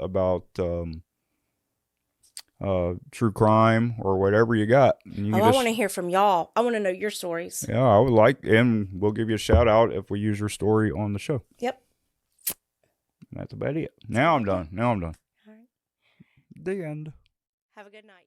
true crime or whatever you got. And I want to hear from y'all. I want to know your stories. Yeah, I would like, and we'll give you a shout out if we use your story on the show. Yep. That's about it. Now I'm done. All right. The end. Have a good night.